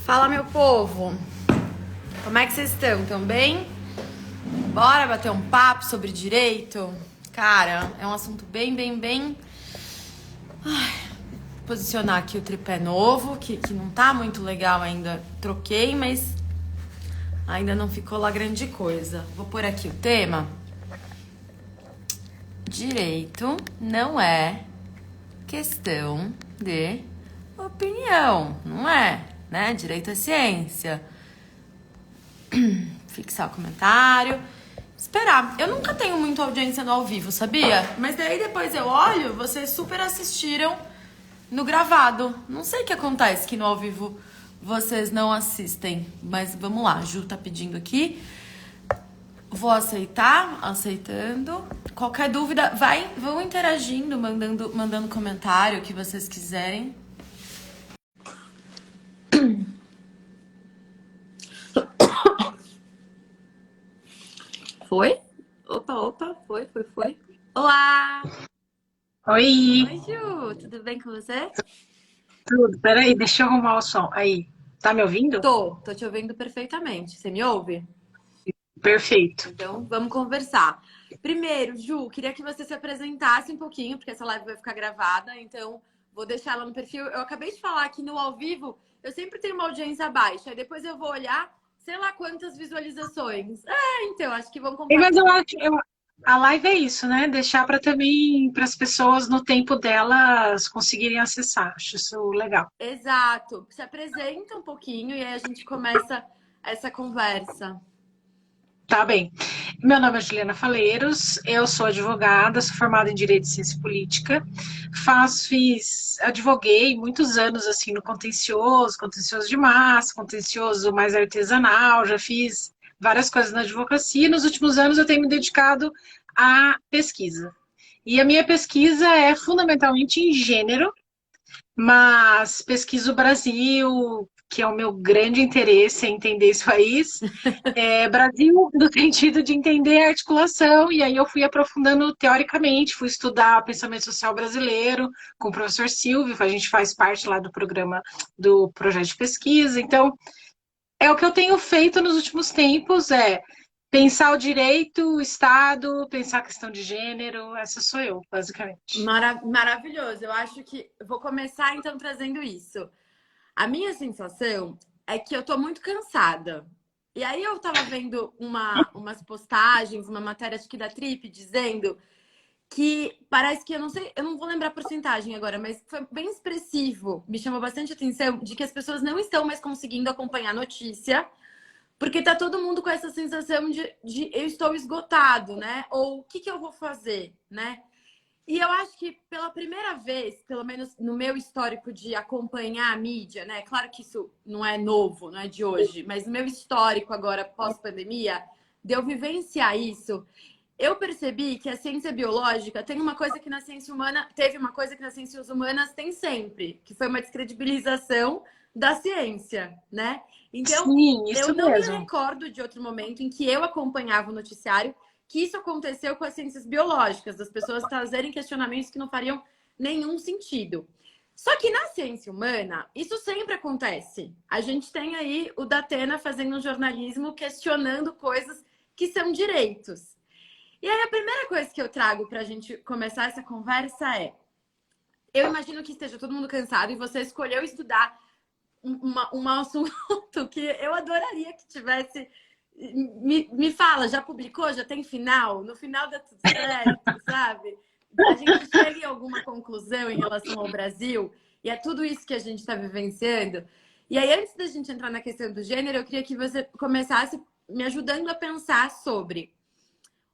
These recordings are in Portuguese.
Fala, meu povo! Como é que vocês estão? Tão bem? Bora bater um papo sobre direito? Cara, é um assunto bem... Posicionar aqui o tripé novo, que não tá muito legal ainda. Troquei, mas ainda não ficou lá grande coisa. Vou pôr aqui o tema. Direito não é questão de opinião, não é, né? Direito é ciência. Fixar o comentário. Esperar. Eu nunca tenho muita audiência no ao vivo, sabia? Mas daí depois eu olho, vocês super assistiram no gravado. Não sei o que acontece que no ao vivo vocês não assistem. Mas vamos lá, a Ju tá pedindo aqui. Vou aceitar, aceitando. Qualquer dúvida, vão interagindo, mandando comentário, o que vocês quiserem. Foi? Opa, foi. Olá! Oi, Oi, Ju, tudo bem com você? tudo. Peraí, deixa eu arrumar o som. Aí, tá me ouvindo? Tô te ouvindo perfeitamente. Você me ouve? Perfeito. Então, vamos conversar. Primeiro, Ju, queria que você se apresentasse um pouquinho, porque essa live vai ficar gravada, então vou deixar ela no perfil. Eu acabei de falar que no ao vivo eu sempre tenho uma audiência baixa, aí depois eu vou olhar, sei lá quantas visualizações. Então, acho que vão Mas eu compartilhar. acho, a live é isso, né? Deixar para também, para as pessoas no tempo delas conseguirem acessar. Acho isso legal. Exato. Se apresenta um pouquinho e aí a gente começa essa conversa. Tá bem. Meu nome é Juliana Faleiros, eu sou advogada, sou formada em Direito e Ciência Política. Advoguei muitos anos assim no contencioso de massa, contencioso mais artesanal, já fiz várias coisas na advocacia. Nos últimos anos eu tenho me dedicado à pesquisa. E a minha pesquisa é fundamentalmente em gênero, mas pesquiso o Brasil, que é o meu grande interesse em entender esse país. Brasil no sentido de entender a articulação, e aí eu fui aprofundando teoricamente, fui estudar pensamento social brasileiro com o professor Silvio, a gente faz parte lá do programa do projeto de pesquisa, então é o que eu tenho feito nos últimos tempos, pensar o direito, o Estado, pensar a questão de gênero, essa sou eu, basicamente. Maravilhoso. Eu acho que vou começar então trazendo isso. A minha sensação é que eu tô muito cansada. E aí eu tava vendo umas postagens, uma matéria acho que da Trip dizendo que parece que eu não sei, eu não vou lembrar a porcentagem agora, mas foi bem expressivo. Me chamou bastante atenção de que as pessoas não estão mais conseguindo acompanhar a notícia, porque tá todo mundo com essa sensação de eu estou esgotado, né? Ou o que que eu vou fazer, né? E eu acho que pela primeira vez, pelo menos no meu histórico de acompanhar a mídia, né? Claro que isso não é novo, não é de hoje, mas no meu histórico agora, pós-pandemia, de eu vivenciar isso, eu percebi que a ciência biológica tem uma coisa que na ciência humana, teve uma coisa que nas ciências humanas tem sempre, que foi uma descredibilização da ciência, né? Então, Sim, eu isso não me mesmo. recordo de outro momento em que eu acompanhava o noticiário que isso aconteceu com as ciências biológicas, das pessoas trazerem questionamentos que não fariam nenhum sentido. Só que na ciência humana, isso sempre acontece. A gente tem aí o Datena fazendo um jornalismo questionando coisas que são direitos. E aí a primeira coisa que eu trago para a gente começar essa conversa é: eu imagino que esteja todo mundo cansado e você escolheu estudar um assunto que eu adoraria que tivesse. Me fala, já publicou? Já tem final? No final dá tudo certo, sabe? A gente chega em alguma conclusão em relação ao Brasil e é tudo isso que a gente está vivenciando. E aí, antes da gente entrar na questão do gênero, eu queria que você começasse me ajudando a pensar sobre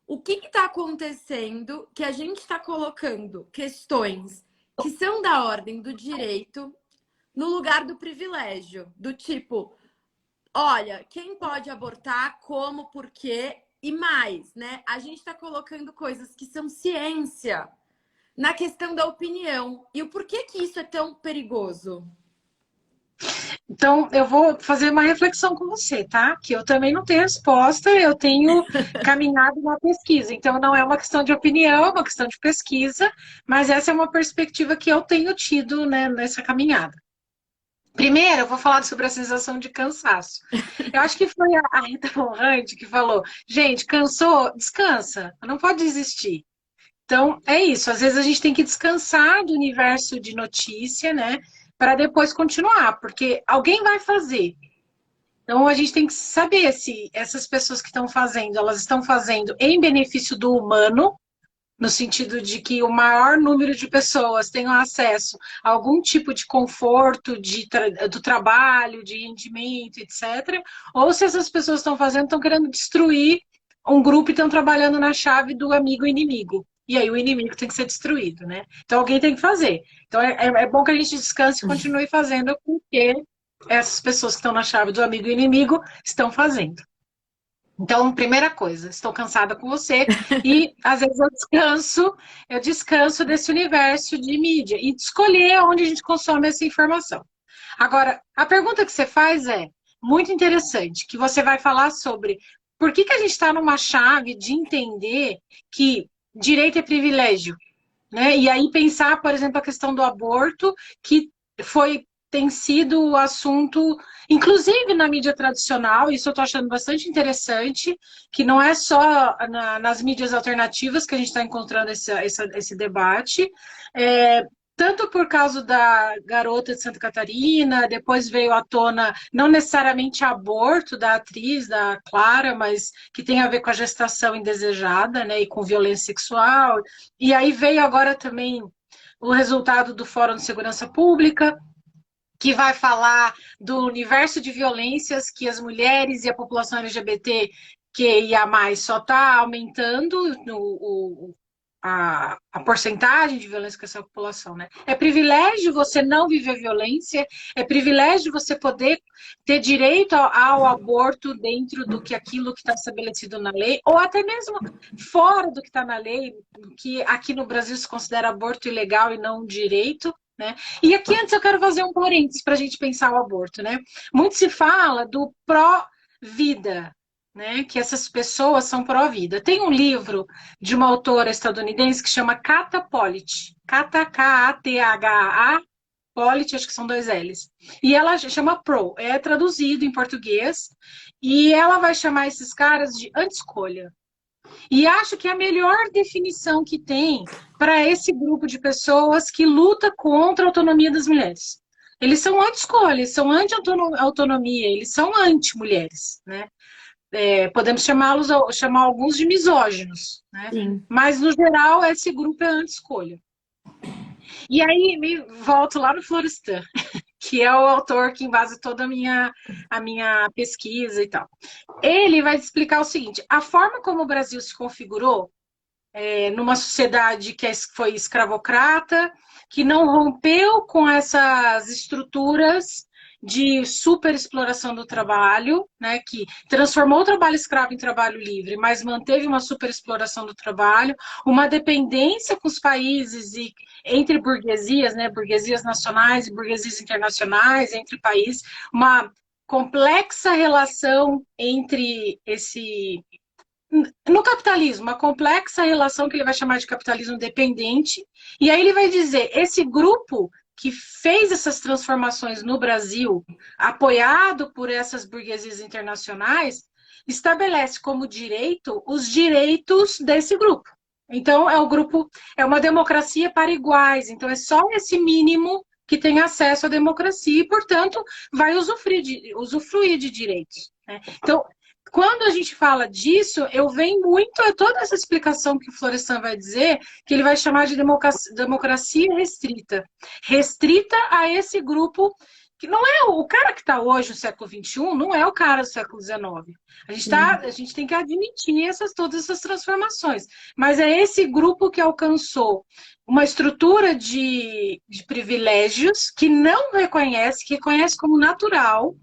o que está acontecendo que a gente está colocando questões que são da ordem do direito no lugar do privilégio, do tipo, olha, quem pode abortar, como, por quê e mais, né? A gente está colocando coisas que são ciência na questão da opinião. E o porquê que isso é tão perigoso? Então, eu vou fazer uma reflexão com você, tá? Que eu também não tenho resposta, eu tenho caminhado na pesquisa. Então, não é uma questão de opinião, é uma questão de pesquisa, mas essa é uma perspectiva que eu tenho tido, né, nessa caminhada. Primeiro, eu vou falar sobre a sensação de cansaço. Eu acho que foi a Rita Von Hunt que falou: gente, cansou? Descansa, não pode desistir. Então, é isso. Às vezes a gente tem que descansar do universo de notícia, né? Para depois continuar, porque alguém vai fazer. Então, a gente tem que saber se essas pessoas que estão fazendo, elas estão fazendo em benefício do humano, no sentido de que o maior número de pessoas tenham acesso a algum tipo de conforto do trabalho, de rendimento, etc. Ou se essas pessoas estão fazendo, estão querendo destruir um grupo e estão trabalhando na chave do amigo inimigo. E aí o inimigo tem que ser destruído, né? Então alguém tem que fazer. Então é bom que a gente descanse e continue fazendo o que essas pessoas que estão na chave do amigo e inimigo estão fazendo. Então, primeira coisa, estou cansada com você e às vezes eu descanso desse universo de mídia e de escolher onde a gente consome essa informação. Agora, a pergunta que você faz é muito interessante, que você vai falar sobre por que a gente está numa chave de entender que direito é privilégio, né? E aí pensar, por exemplo, a questão do aborto, que tem sido o assunto, inclusive na mídia tradicional, isso eu estou achando bastante interessante, que não é só nas mídias alternativas que a gente está encontrando esse debate. Tanto por causa da garota de Santa Catarina, depois veio à tona, não necessariamente aborto da atriz, da Clara, mas que tem a ver com a gestação indesejada, né, e com violência sexual. E aí veio agora também o resultado do Fórum de Segurança Pública, que vai falar do universo de violências que as mulheres e a população LGBT que ia mais só está aumentando a porcentagem de violência com essa população, né? É privilégio você não viver violência, é privilégio você poder ter direito ao aborto dentro do que aquilo que está estabelecido na lei, ou até mesmo fora do que está na lei, que aqui no Brasil se considera aborto ilegal e não um direito. Né? E aqui antes eu quero fazer um parênteses para a gente pensar o aborto. Né? Muito se fala do pró-vida, né? Que essas pessoas são pró-vida. Tem um livro de uma autora estadunidense que chama Kata Pollitt. Kata, K-A-T-H-A, Pollitt, acho que são 2 L's. E ela chama Pro, é traduzido em português, e ela vai chamar esses caras de anti-escolha. E acho que é a melhor definição que tem para esse grupo de pessoas que luta contra a autonomia das mulheres. Eles são anti-escolha, eles são anti-autonomia, eles são anti-mulheres, né? Podemos chamar alguns de misóginos, né? Sim. Mas, no geral, esse grupo é anti-escolha. E aí, me volto lá no Florestan, que é o autor que embasa toda a minha pesquisa e tal. Ele vai explicar o seguinte: a forma como o Brasil se configurou numa sociedade que foi escravocrata, que não rompeu com essas estruturas de superexploração do trabalho, né, que transformou o trabalho escravo em trabalho livre, mas manteve uma superexploração do trabalho, uma dependência com os países e entre burguesias, né, burguesias nacionais e burguesias internacionais, entre países, uma complexa relação entre no capitalismo, uma complexa relação que ele vai chamar de capitalismo dependente, e aí ele vai dizer, esse grupo que fez essas transformações no Brasil, apoiado por essas burguesias internacionais, estabelece como direito os direitos desse grupo. Então, é uma democracia para iguais, então é só esse mínimo que tem acesso à democracia e, portanto, vai usufruir de direitos. Né? Então, quando a gente fala disso, eu venho muito a toda essa explicação que o Florestan vai dizer, que ele vai chamar de democracia restrita. Restrita a esse grupo, que não é o cara que está hoje no século XXI, não é o cara do século XIX. A gente tem que admitir todas essas transformações. Mas é esse grupo que alcançou uma estrutura de privilégios que não reconhece, que reconhece como natural.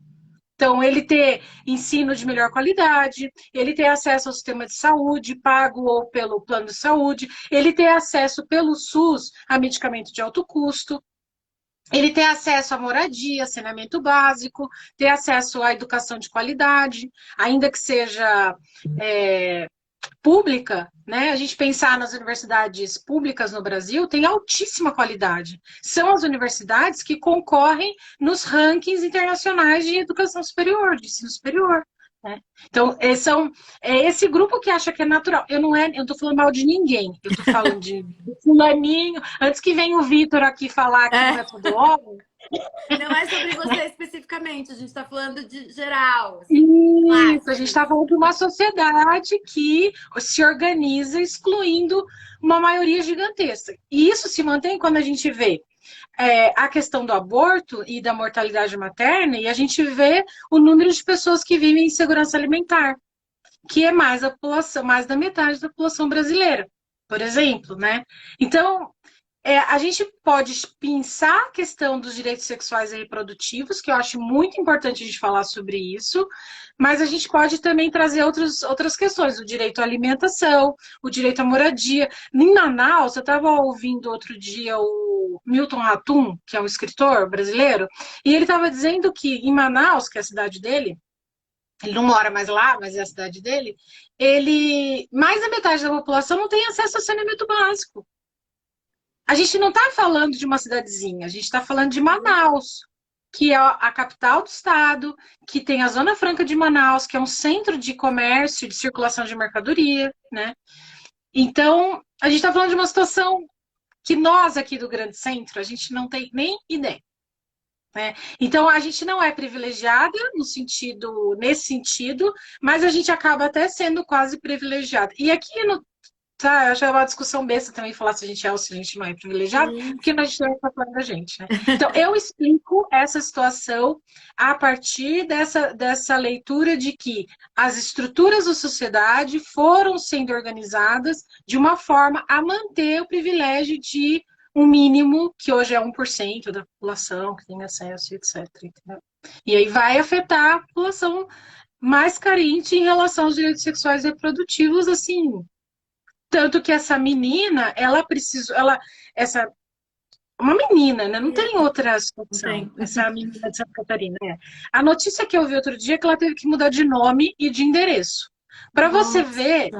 Então, ele ter ensino de melhor qualidade, ele ter acesso ao sistema de saúde, pago ou pelo plano de saúde, ele ter acesso pelo SUS a medicamento de alto custo, ele ter acesso à moradia, saneamento básico, ter acesso à educação de qualidade, ainda que seja pública, né? A gente pensar nas universidades públicas no Brasil, tem altíssima qualidade. São as universidades que concorrem nos rankings internacionais de educação superior, de ensino superior. Né? Então, é esse grupo que acha que é natural. Eu não estou falando mal de ninguém, eu estou falando de fulaninho. Antes que venha o Vitor aqui falar que não é todo homem. Não é sobre você especificamente, a gente está falando de geral. Assim, Isso, a gente classes. está falando de uma sociedade que se organiza excluindo uma maioria gigantesca. E isso se mantém quando a gente vê a questão do aborto e da mortalidade materna, e a gente vê o número de pessoas que vivem em insegurança alimentar, que é mais a população, mais da metade da população brasileira, por exemplo, né? Então, a gente pode pensar a questão dos direitos sexuais e reprodutivos, que eu acho muito importante a gente falar sobre isso, mas a gente pode também trazer outras questões, o direito à alimentação, o direito à moradia. Em Manaus, eu estava ouvindo outro dia o Milton Ratum, que é um escritor brasileiro, e ele estava dizendo que em Manaus, que é a cidade dele, ele não mora mais lá, mas é a cidade dele, mais da metade da população não tem acesso ao saneamento básico. A gente não está falando de uma cidadezinha, a gente está falando de Manaus, que é a capital do estado, que tem a Zona Franca de Manaus, que é um centro de comércio, de circulação de mercadoria, né? Então, a gente está falando de uma situação que nós aqui do Grande Centro, a gente não tem nem ideia. Né? Então, a gente não é privilegiada nesse sentido, mas a gente acaba até sendo quase privilegiada. E aqui no Tá, eu acho que é uma discussão besta também falar se a gente é ou se a gente não é privilegiado, porque a gente não está falando da gente, né? Então, eu explico essa situação a partir dessa leitura de que as estruturas da sociedade foram sendo organizadas de uma forma a manter o privilégio de um mínimo, que hoje é 1% da população que tem acesso, etc. Entendeu? E aí vai afetar a população mais carente em relação aos direitos sexuais e reprodutivos, assim. Tanto que essa menina, uma menina, né? Não tem outra situação. Essa menina de Santa Catarina. A notícia que eu vi outro dia é que ela teve que mudar de nome e de endereço. Para você ver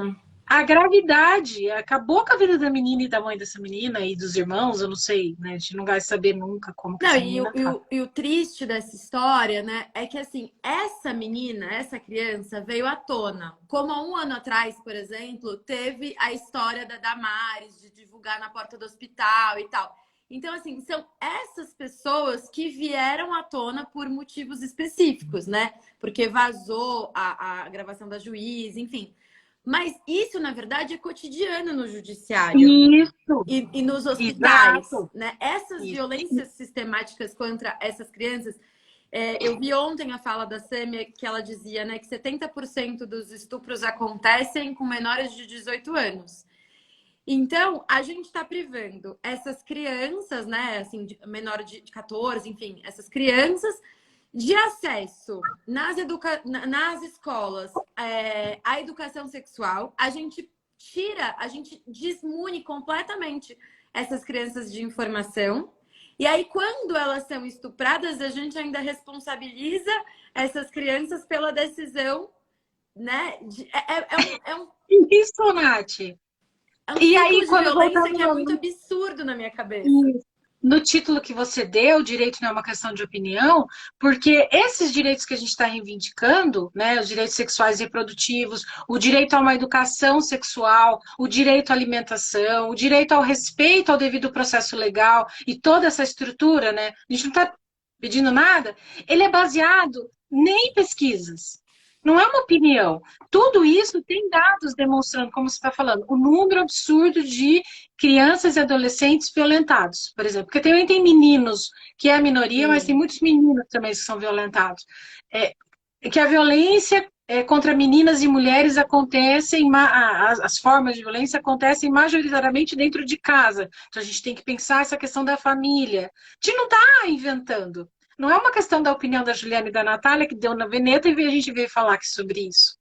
a gravidade, acabou com a vida da menina e da mãe dessa menina e dos irmãos, eu não sei, né? A gente não vai saber nunca como que essa menina tá. E o triste dessa história, né, é que assim, essa menina, essa criança veio à tona. Como há um ano atrás, por exemplo, teve a história da Damares de divulgar na porta do hospital e tal. Então, assim, são essas pessoas que vieram à tona por motivos específicos, né? Porque vazou a gravação da juiz, enfim. Mas isso, na verdade, é cotidiano no judiciário Isso, e nos hospitais, exato. né? Essas violências sistemáticas contra essas crianças. Eu vi ontem a fala da Sâmia que ela dizia, né, que 70% dos estupros acontecem com menores de 18 anos. Então, a gente está privando essas crianças, né, assim, menor de 14, enfim, essas crianças de acesso nas escolas à educação sexual. A gente desmune completamente essas crianças de informação. E aí, quando elas são estupradas, a gente ainda responsabiliza essas crianças pela decisão, né? Isso, Nath. É um E ciclo aí, de quando violência que é muito absurdo na minha cabeça. no título que você deu, direito não é uma questão de opinião, porque esses direitos que a gente está reivindicando, né, os direitos sexuais e reprodutivos, o direito a uma educação sexual, o direito à alimentação, o direito ao respeito ao devido processo legal e toda essa estrutura, né, a gente não está pedindo nada, ele é baseado nem em pesquisas. Não é uma opinião. Tudo isso tem dados demonstrando, como você está falando, o número absurdo de crianças e adolescentes violentados, por exemplo. Porque também tem meninos, que é a minoria, mas tem muitos meninos também que são violentados. Que a violência contra meninas e mulheres acontecem, as formas de violência acontecem majoritariamente dentro de casa. Então a gente tem que pensar essa questão da família. A gente não está inventando. Não é uma questão da opinião da Juliana e da Natália, que deu na Veneta, e a gente veio falar aqui sobre isso.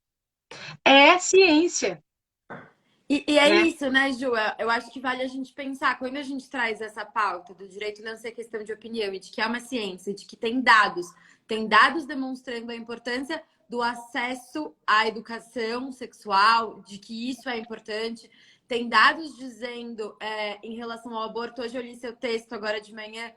É ciência. E é isso, né, Ju? Eu acho que vale a gente pensar, quando a gente traz essa pauta do direito não ser questão de opinião e de que é uma ciência, de que tem dados demonstrando a importância, do acesso à educação sexual, de que isso é importante. Tem dados dizendo, em relação ao aborto, hoje eu li seu texto agora de manhã,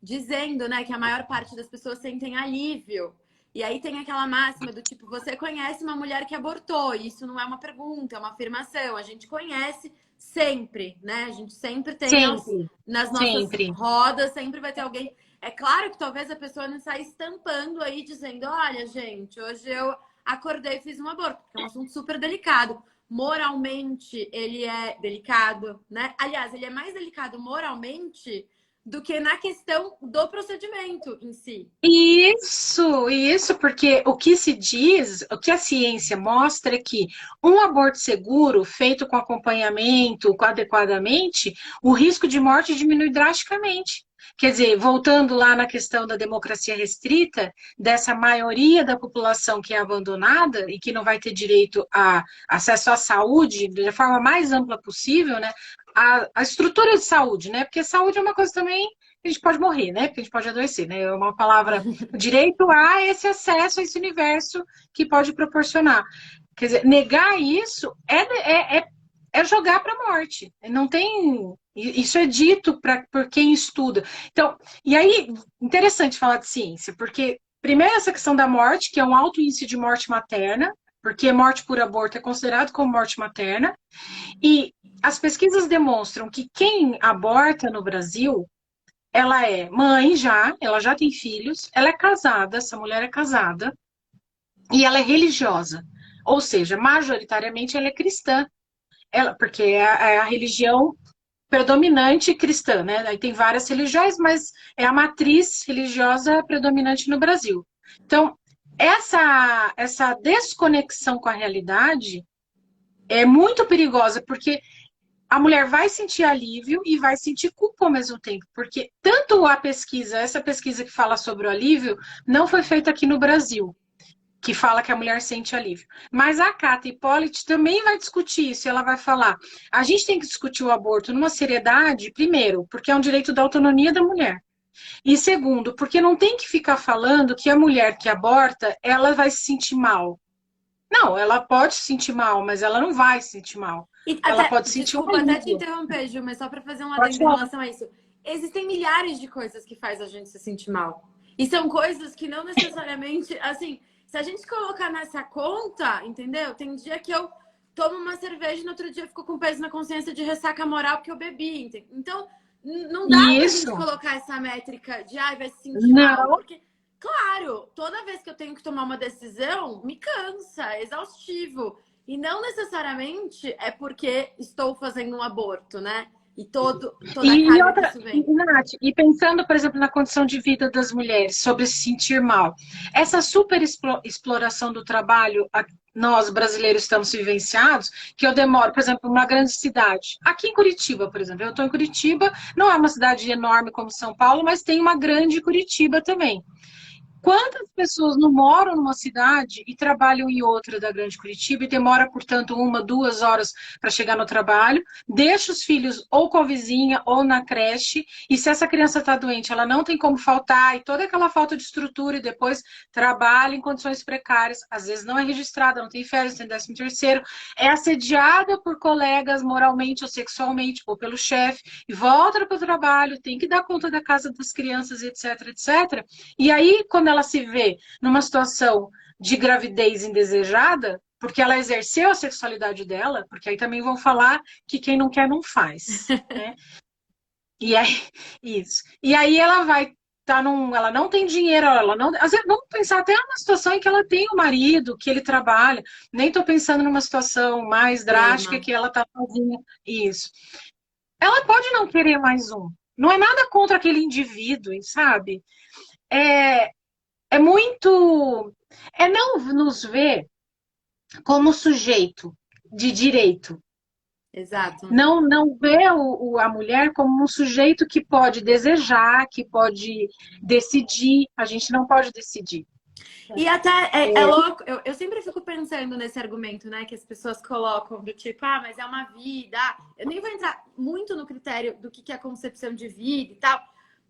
dizendo, né, que a maior parte das pessoas sentem alívio. E aí tem aquela máxima do tipo, você conhece uma mulher que abortou? Isso não é uma pergunta, é uma afirmação. A gente conhece sempre, né? A gente sempre tem Sempre, nas nossas sempre. rodas, sempre vai ter alguém. É claro que talvez a pessoa não saia estampando aí, dizendo, olha, gente, hoje eu acordei e fiz um aborto, porque é um assunto super delicado. Moralmente, ele é delicado, né? Aliás, ele é mais delicado moralmente do que na questão do procedimento em si. Isso, porque o que se diz, o que a ciência mostra é que um aborto seguro, feito com acompanhamento, adequadamente, o risco de morte diminui drasticamente. Quer dizer, voltando lá na questão da democracia restrita, dessa maioria da população que é abandonada e que não vai ter direito a acesso à saúde da forma mais ampla possível, né? A estrutura de saúde, né? Porque saúde é uma coisa também a gente pode morrer, né? Porque a gente pode adoecer, né? É uma palavra, direito a esse acesso a esse universo que pode proporcionar. Quer dizer, negar isso é jogar para a morte. Não tem. Isso é dito por quem estuda. Então, e aí, interessante falar de ciência, porque, primeiro, essa questão da morte, que é um alto índice de morte materna, porque morte por aborto é considerado como morte materna, e as pesquisas demonstram que quem aborta no Brasil ela é mãe já, ela já tem filhos, ela é casada, essa mulher é casada, e ela é religiosa. Ou seja, majoritariamente ela é cristã, porque é a religião predominante cristã, né? Aí tem várias religiões, mas é a matriz religiosa predominante no Brasil. Então, essa desconexão com a realidade é muito perigosa, porque a mulher vai sentir alívio e vai sentir culpa ao mesmo tempo, porque tanto essa pesquisa que fala sobre o alívio, não foi feita aqui no Brasil, que fala que a mulher sente alívio. Mas a Kata Hippolyte também vai discutir isso, e ela vai falar, a gente tem que discutir o aborto numa seriedade, primeiro, porque é um direito da autonomia da mulher. E segundo, porque não tem que ficar falando que a mulher que aborta, ela vai se sentir mal. Não, ela pode se sentir mal, mas ela não vai se sentir mal. E Ela até, pode sentir um desculpa até te alívio. interromper, Ju, mas só para fazer um Pode adendo em falar. relação a isso. Existem milhares de coisas que faz a gente se sentir mal. E são coisas que não necessariamente, assim, se a gente colocar nessa conta, entendeu? Tem dia que eu tomo uma cerveja e no outro dia eu fico com peso na consciência de ressaca moral porque eu bebi. Entendeu? Então, não dá pra gente Isso. colocar essa métrica de vai se sentir mal. Não. Porque, claro, toda vez que eu tenho que tomar uma decisão, me cansa, é exaustivo. E não necessariamente é porque estou fazendo um aborto, né? E toda a carga que isso vem. Nath, e pensando, por exemplo, na condição de vida das mulheres, sobre se sentir mal, essa super exploração do trabalho, nós brasileiros estamos vivenciados, que eu demoro, por exemplo, uma grande cidade. Aqui em Curitiba, por exemplo, eu estou em Curitiba, não é uma cidade enorme como São Paulo, mas tem uma grande Curitiba também. Quantas pessoas não moram numa cidade e trabalham em outra da Grande Curitiba e demora, portanto, 1, 2 horas para chegar no trabalho, deixa os filhos ou com a vizinha ou na creche, e se essa criança está doente, ela não tem como faltar, e toda aquela falta de estrutura, e depois trabalha em condições precárias, às vezes não é registrada, não tem férias, tem 13º, é assediada por colegas moralmente ou sexualmente, ou pelo chefe, e volta para o trabalho, tem que dar conta da casa das crianças, etc, etc. E aí, quando ela se vê numa situação de gravidez indesejada, porque ela exerceu a sexualidade dela, porque aí também vão falar que quem não quer não faz, né? E aí, isso. E aí ela vai ela não tem dinheiro, ela não, às vezes, vamos pensar até numa situação em que ela tem o marido, que ele trabalha, nem estou pensando numa situação mais drástica que ela está sozinha, isso. Ela pode não querer mais um, não é nada contra aquele indivíduo, sabe? É muito. É não nos ver como sujeito de direito. Exato. Não ver a mulher como um sujeito que pode desejar, que pode decidir. A gente não pode decidir. E até é louco, eu sempre fico pensando nesse argumento, né? Que as pessoas colocam do tipo, mas é uma vida. Eu nem vou entrar muito no critério do que é concepção de vida e tal.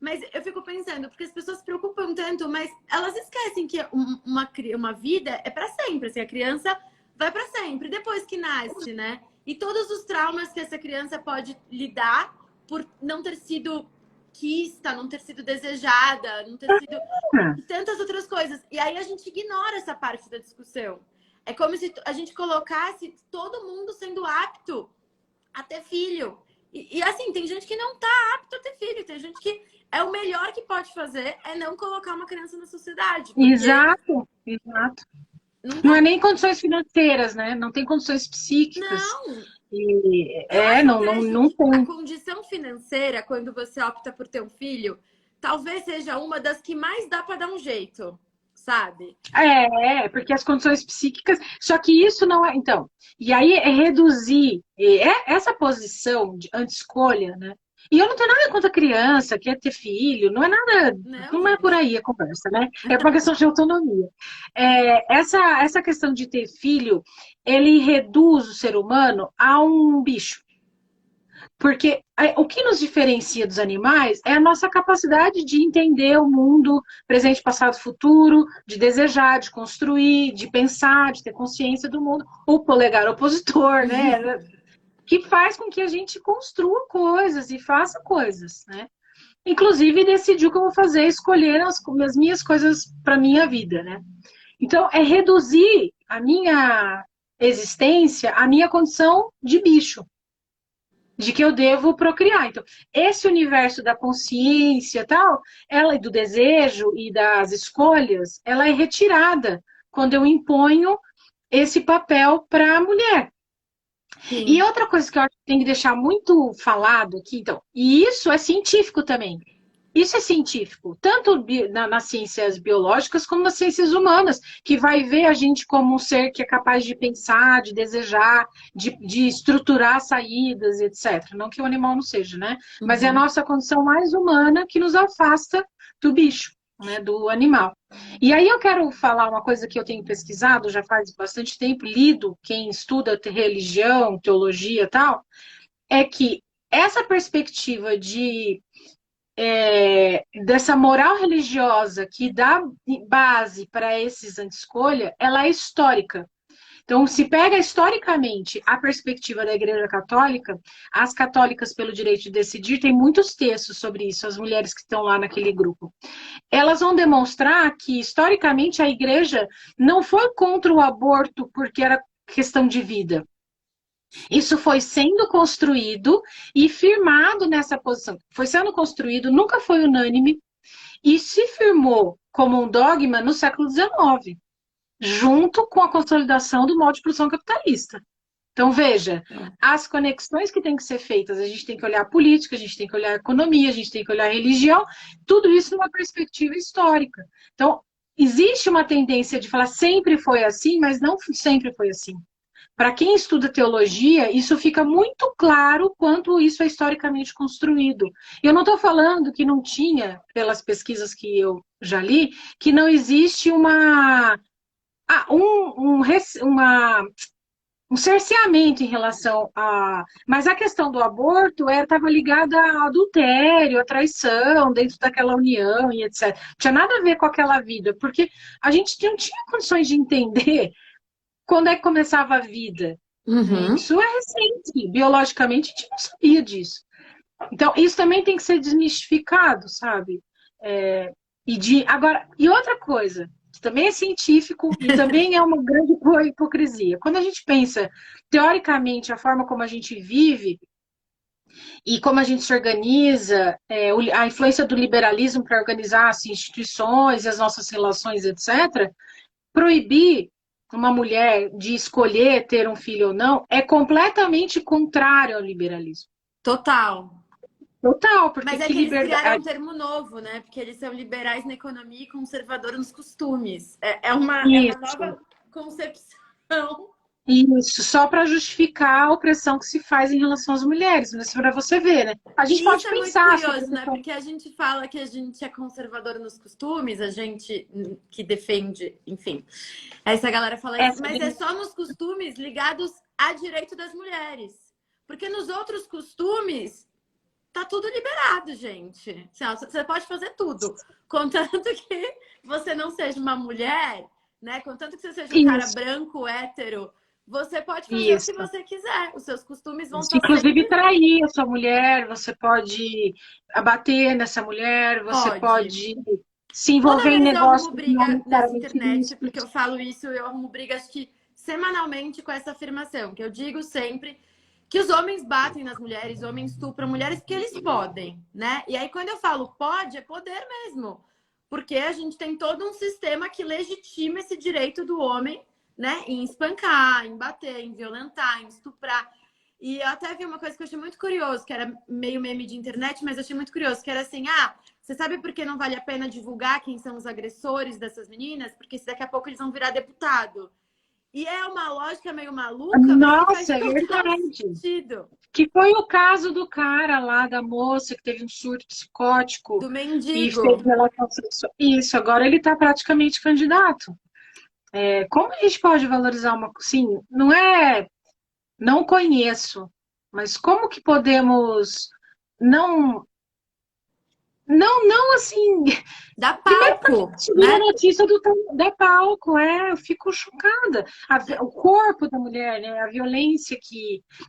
Mas eu fico pensando, porque as pessoas se preocupam tanto, mas elas esquecem que uma vida é para sempre. Assim, a criança vai para sempre, depois que nasce, né? E todos os traumas que essa criança pode lidar por não ter sido quista, não ter sido desejada, não ter sido... E tantas outras coisas. E aí a gente ignora essa parte da discussão. É como se a gente colocasse todo mundo sendo apto a ter filho. E assim, tem gente que não tá apto a ter filho. Tem gente que é o melhor que pode fazer é não colocar uma criança na sociedade. Exato, exato. Não, Não é nem condições financeiras, né? Não tem condições psíquicas. não. E, Eu não, até não, acho não que a tem. condição financeira, quando você opta por ter um filho, talvez seja uma das que mais dá para dar um jeito, sabe? Porque as condições psíquicas. Só que isso não é. Então, e aí é reduzir essa posição de anti-escolha, né? E eu não tenho nada contra criança, quer ter filho, não é nada. Não, Não é por gente. aí a conversa, né? É uma questão de autonomia. Essa questão de ter filho, ele reduz o ser humano a um bicho. Porque o que nos diferencia dos animais é a nossa capacidade de entender o mundo presente, passado, futuro, de desejar, de construir, de pensar, de ter consciência do mundo. O polegar opositor, né? Que faz com que a gente construa coisas e faça coisas, né? Inclusive decidir o que eu vou fazer, escolher as minhas coisas para minha vida, né? Então, é reduzir a minha existência, a minha condição de bicho, de que eu devo procriar. Então, esse universo da consciência tal, ela do desejo e das escolhas, ela é retirada quando eu imponho esse papel para a mulher. E Sim. outra coisa que eu acho que tem que deixar muito falado aqui, então, e isso é científico também. Isso é científico, tanto nas ciências biológicas como nas ciências humanas, que vai ver a gente como um ser que é capaz de pensar, de desejar, de estruturar saídas, etc. Não que o animal não seja, né? Mas é a Uhum. nossa condição mais humana que nos afasta do bicho, né? Do animal. E aí eu quero falar uma coisa que eu tenho pesquisado já faz bastante tempo, lido, quem estuda religião, teologia e tal, é que essa perspectiva dessa moral religiosa que dá base para esses anti-escolha, ela é histórica. Então, se pega historicamente a perspectiva da Igreja Católica, as católicas pelo direito de decidir, tem muitos textos sobre isso, as mulheres que estão lá naquele grupo. Elas vão demonstrar que, historicamente, a Igreja não foi contra o aborto porque era questão de vida. Isso foi sendo construído e firmado nessa posição. Foi sendo construído, nunca foi unânime, e se firmou como um dogma no século XIX, junto com a consolidação do modo de produção capitalista. Então, veja, as conexões que têm que ser feitas, a gente tem que olhar a política, a gente tem que olhar a economia, a gente tem que olhar a religião, tudo isso numa perspectiva histórica. Então, existe uma tendência de falar sempre foi assim, mas não sempre foi assim. Para quem estuda teologia, isso fica muito claro quanto isso é historicamente construído. Eu não estou falando que não tinha, pelas pesquisas que eu já li, que não existe um cerceamento em relação a. Mas a questão do aborto estava ligada a adultério, a traição dentro daquela união e etc. Não tinha nada a ver com aquela vida, porque a gente não tinha condições de entender quando é que começava a vida. Uhum. Isso é recente, biologicamente a gente não sabia disso. Então, isso também tem que ser desmistificado, sabe? E outra coisa, que também é científico e também é uma grande hipocrisia. Quando a gente pensa, teoricamente, a forma como a gente vive e como a gente se organiza, a influência do liberalismo para organizar as instituições, as nossas relações, etc., proibir uma mulher de escolher ter um filho ou não é completamente contrário ao liberalismo. Total. Total, porque Mas é que que eles criaram um liberdade. termo novo, né? Porque eles são liberais na economia e conservadores nos costumes. É uma Isso, nova concepção. isso, só para justificar a opressão que se faz em relação às mulheres, mas para você ver, né? A gente E isso pode é muito pensar sobre a curioso, né? questão. Porque a gente fala que a gente é conservador nos costumes, a gente que defende, enfim. Essa galera fala isso, Essa, mas é só nos costumes ligados a direito das mulheres. Porque nos outros costumes tá tudo liberado, gente. Assim, você pode fazer tudo, contanto que você não seja uma mulher, né? Contanto que você seja um cara Isso, branco, hétero, você pode fazer o que isso. você quiser. Os seus costumes vão Isso, estar inclusive, sempre... trair a sua mulher, você pode abater nessa mulher, você Pode. pode se Toda envolver em vez eu arrumo negócios não briga nessa necessariamente internet, porque eu lícitos. falo isso, eu arrumo briga, acho que semanalmente com essa afirmação, que eu digo sempre que os homens batem nas mulheres, homens estupram mulheres porque eles podem, né? E aí, quando eu falo pode, é poder mesmo. Porque a gente tem todo um sistema que legitima esse direito do homem, né? Em espancar, em bater, em violentar, em estuprar. E eu até vi uma coisa que eu achei muito curioso, que era meio meme de internet, mas eu achei muito curioso, que era assim, você sabe por que não vale a pena divulgar quem são os agressores dessas meninas? Porque se daqui a pouco eles vão virar deputado. E é uma lógica meio maluca, mas que faz Nossa, é total verdade. sentido. Que foi o caso do cara lá, da moça que teve um surto psicótico Do e mendigo. fez relação sexual. Isso, agora ele está praticamente candidato. Como a gente pode valorizar uma... Sim, não é... Não conheço, mas como que podemos não... Não, assim... Dá Primeiro porque palco, segura a né? notícia da palco, eu fico chocada. O corpo da mulher, né? A violência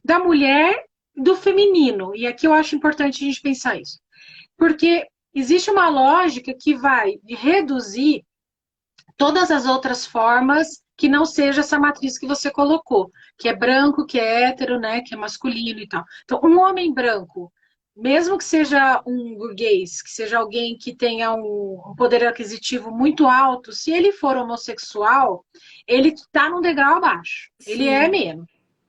da mulher, do feminino. E aqui eu acho importante a gente pensar isso. Porque existe uma lógica que vai reduzir todas as outras formas que não seja essa matriz que você colocou, que é branco, que é hétero, né, que é masculino e tal. Então, um homem branco, mesmo que seja um burguês, que seja alguém que tenha um poder aquisitivo muito alto, se ele for homossexual, ele está num degrau abaixo. Ele é Sim, mesmo,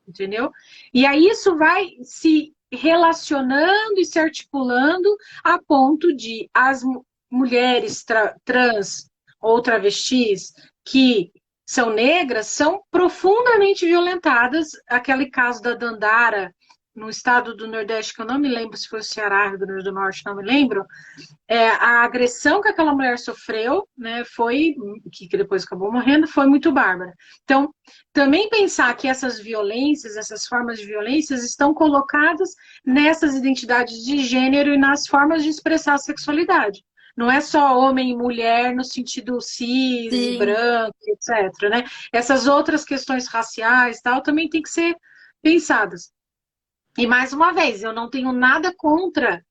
entendeu? E aí isso vai se relacionando e se articulando a ponto de as mulheres trans ou travestis que são negras são profundamente violentadas. Aquele caso da Dandara, no estado do Nordeste, que eu não me lembro se foi o Ceará, Rio Grande do Norte, não me lembro, a agressão que aquela mulher sofreu, né, foi, que depois acabou morrendo, foi muito bárbara. Então, também pensar que essas violências, essas formas de violências estão colocadas nessas identidades de gênero e nas formas de expressar a sexualidade. Não é só homem e mulher no sentido cis, sim. branco, etc. Né? Essas outras questões raciais tal também tem que ser pensadas. E mais uma vez, eu não tenho nada contra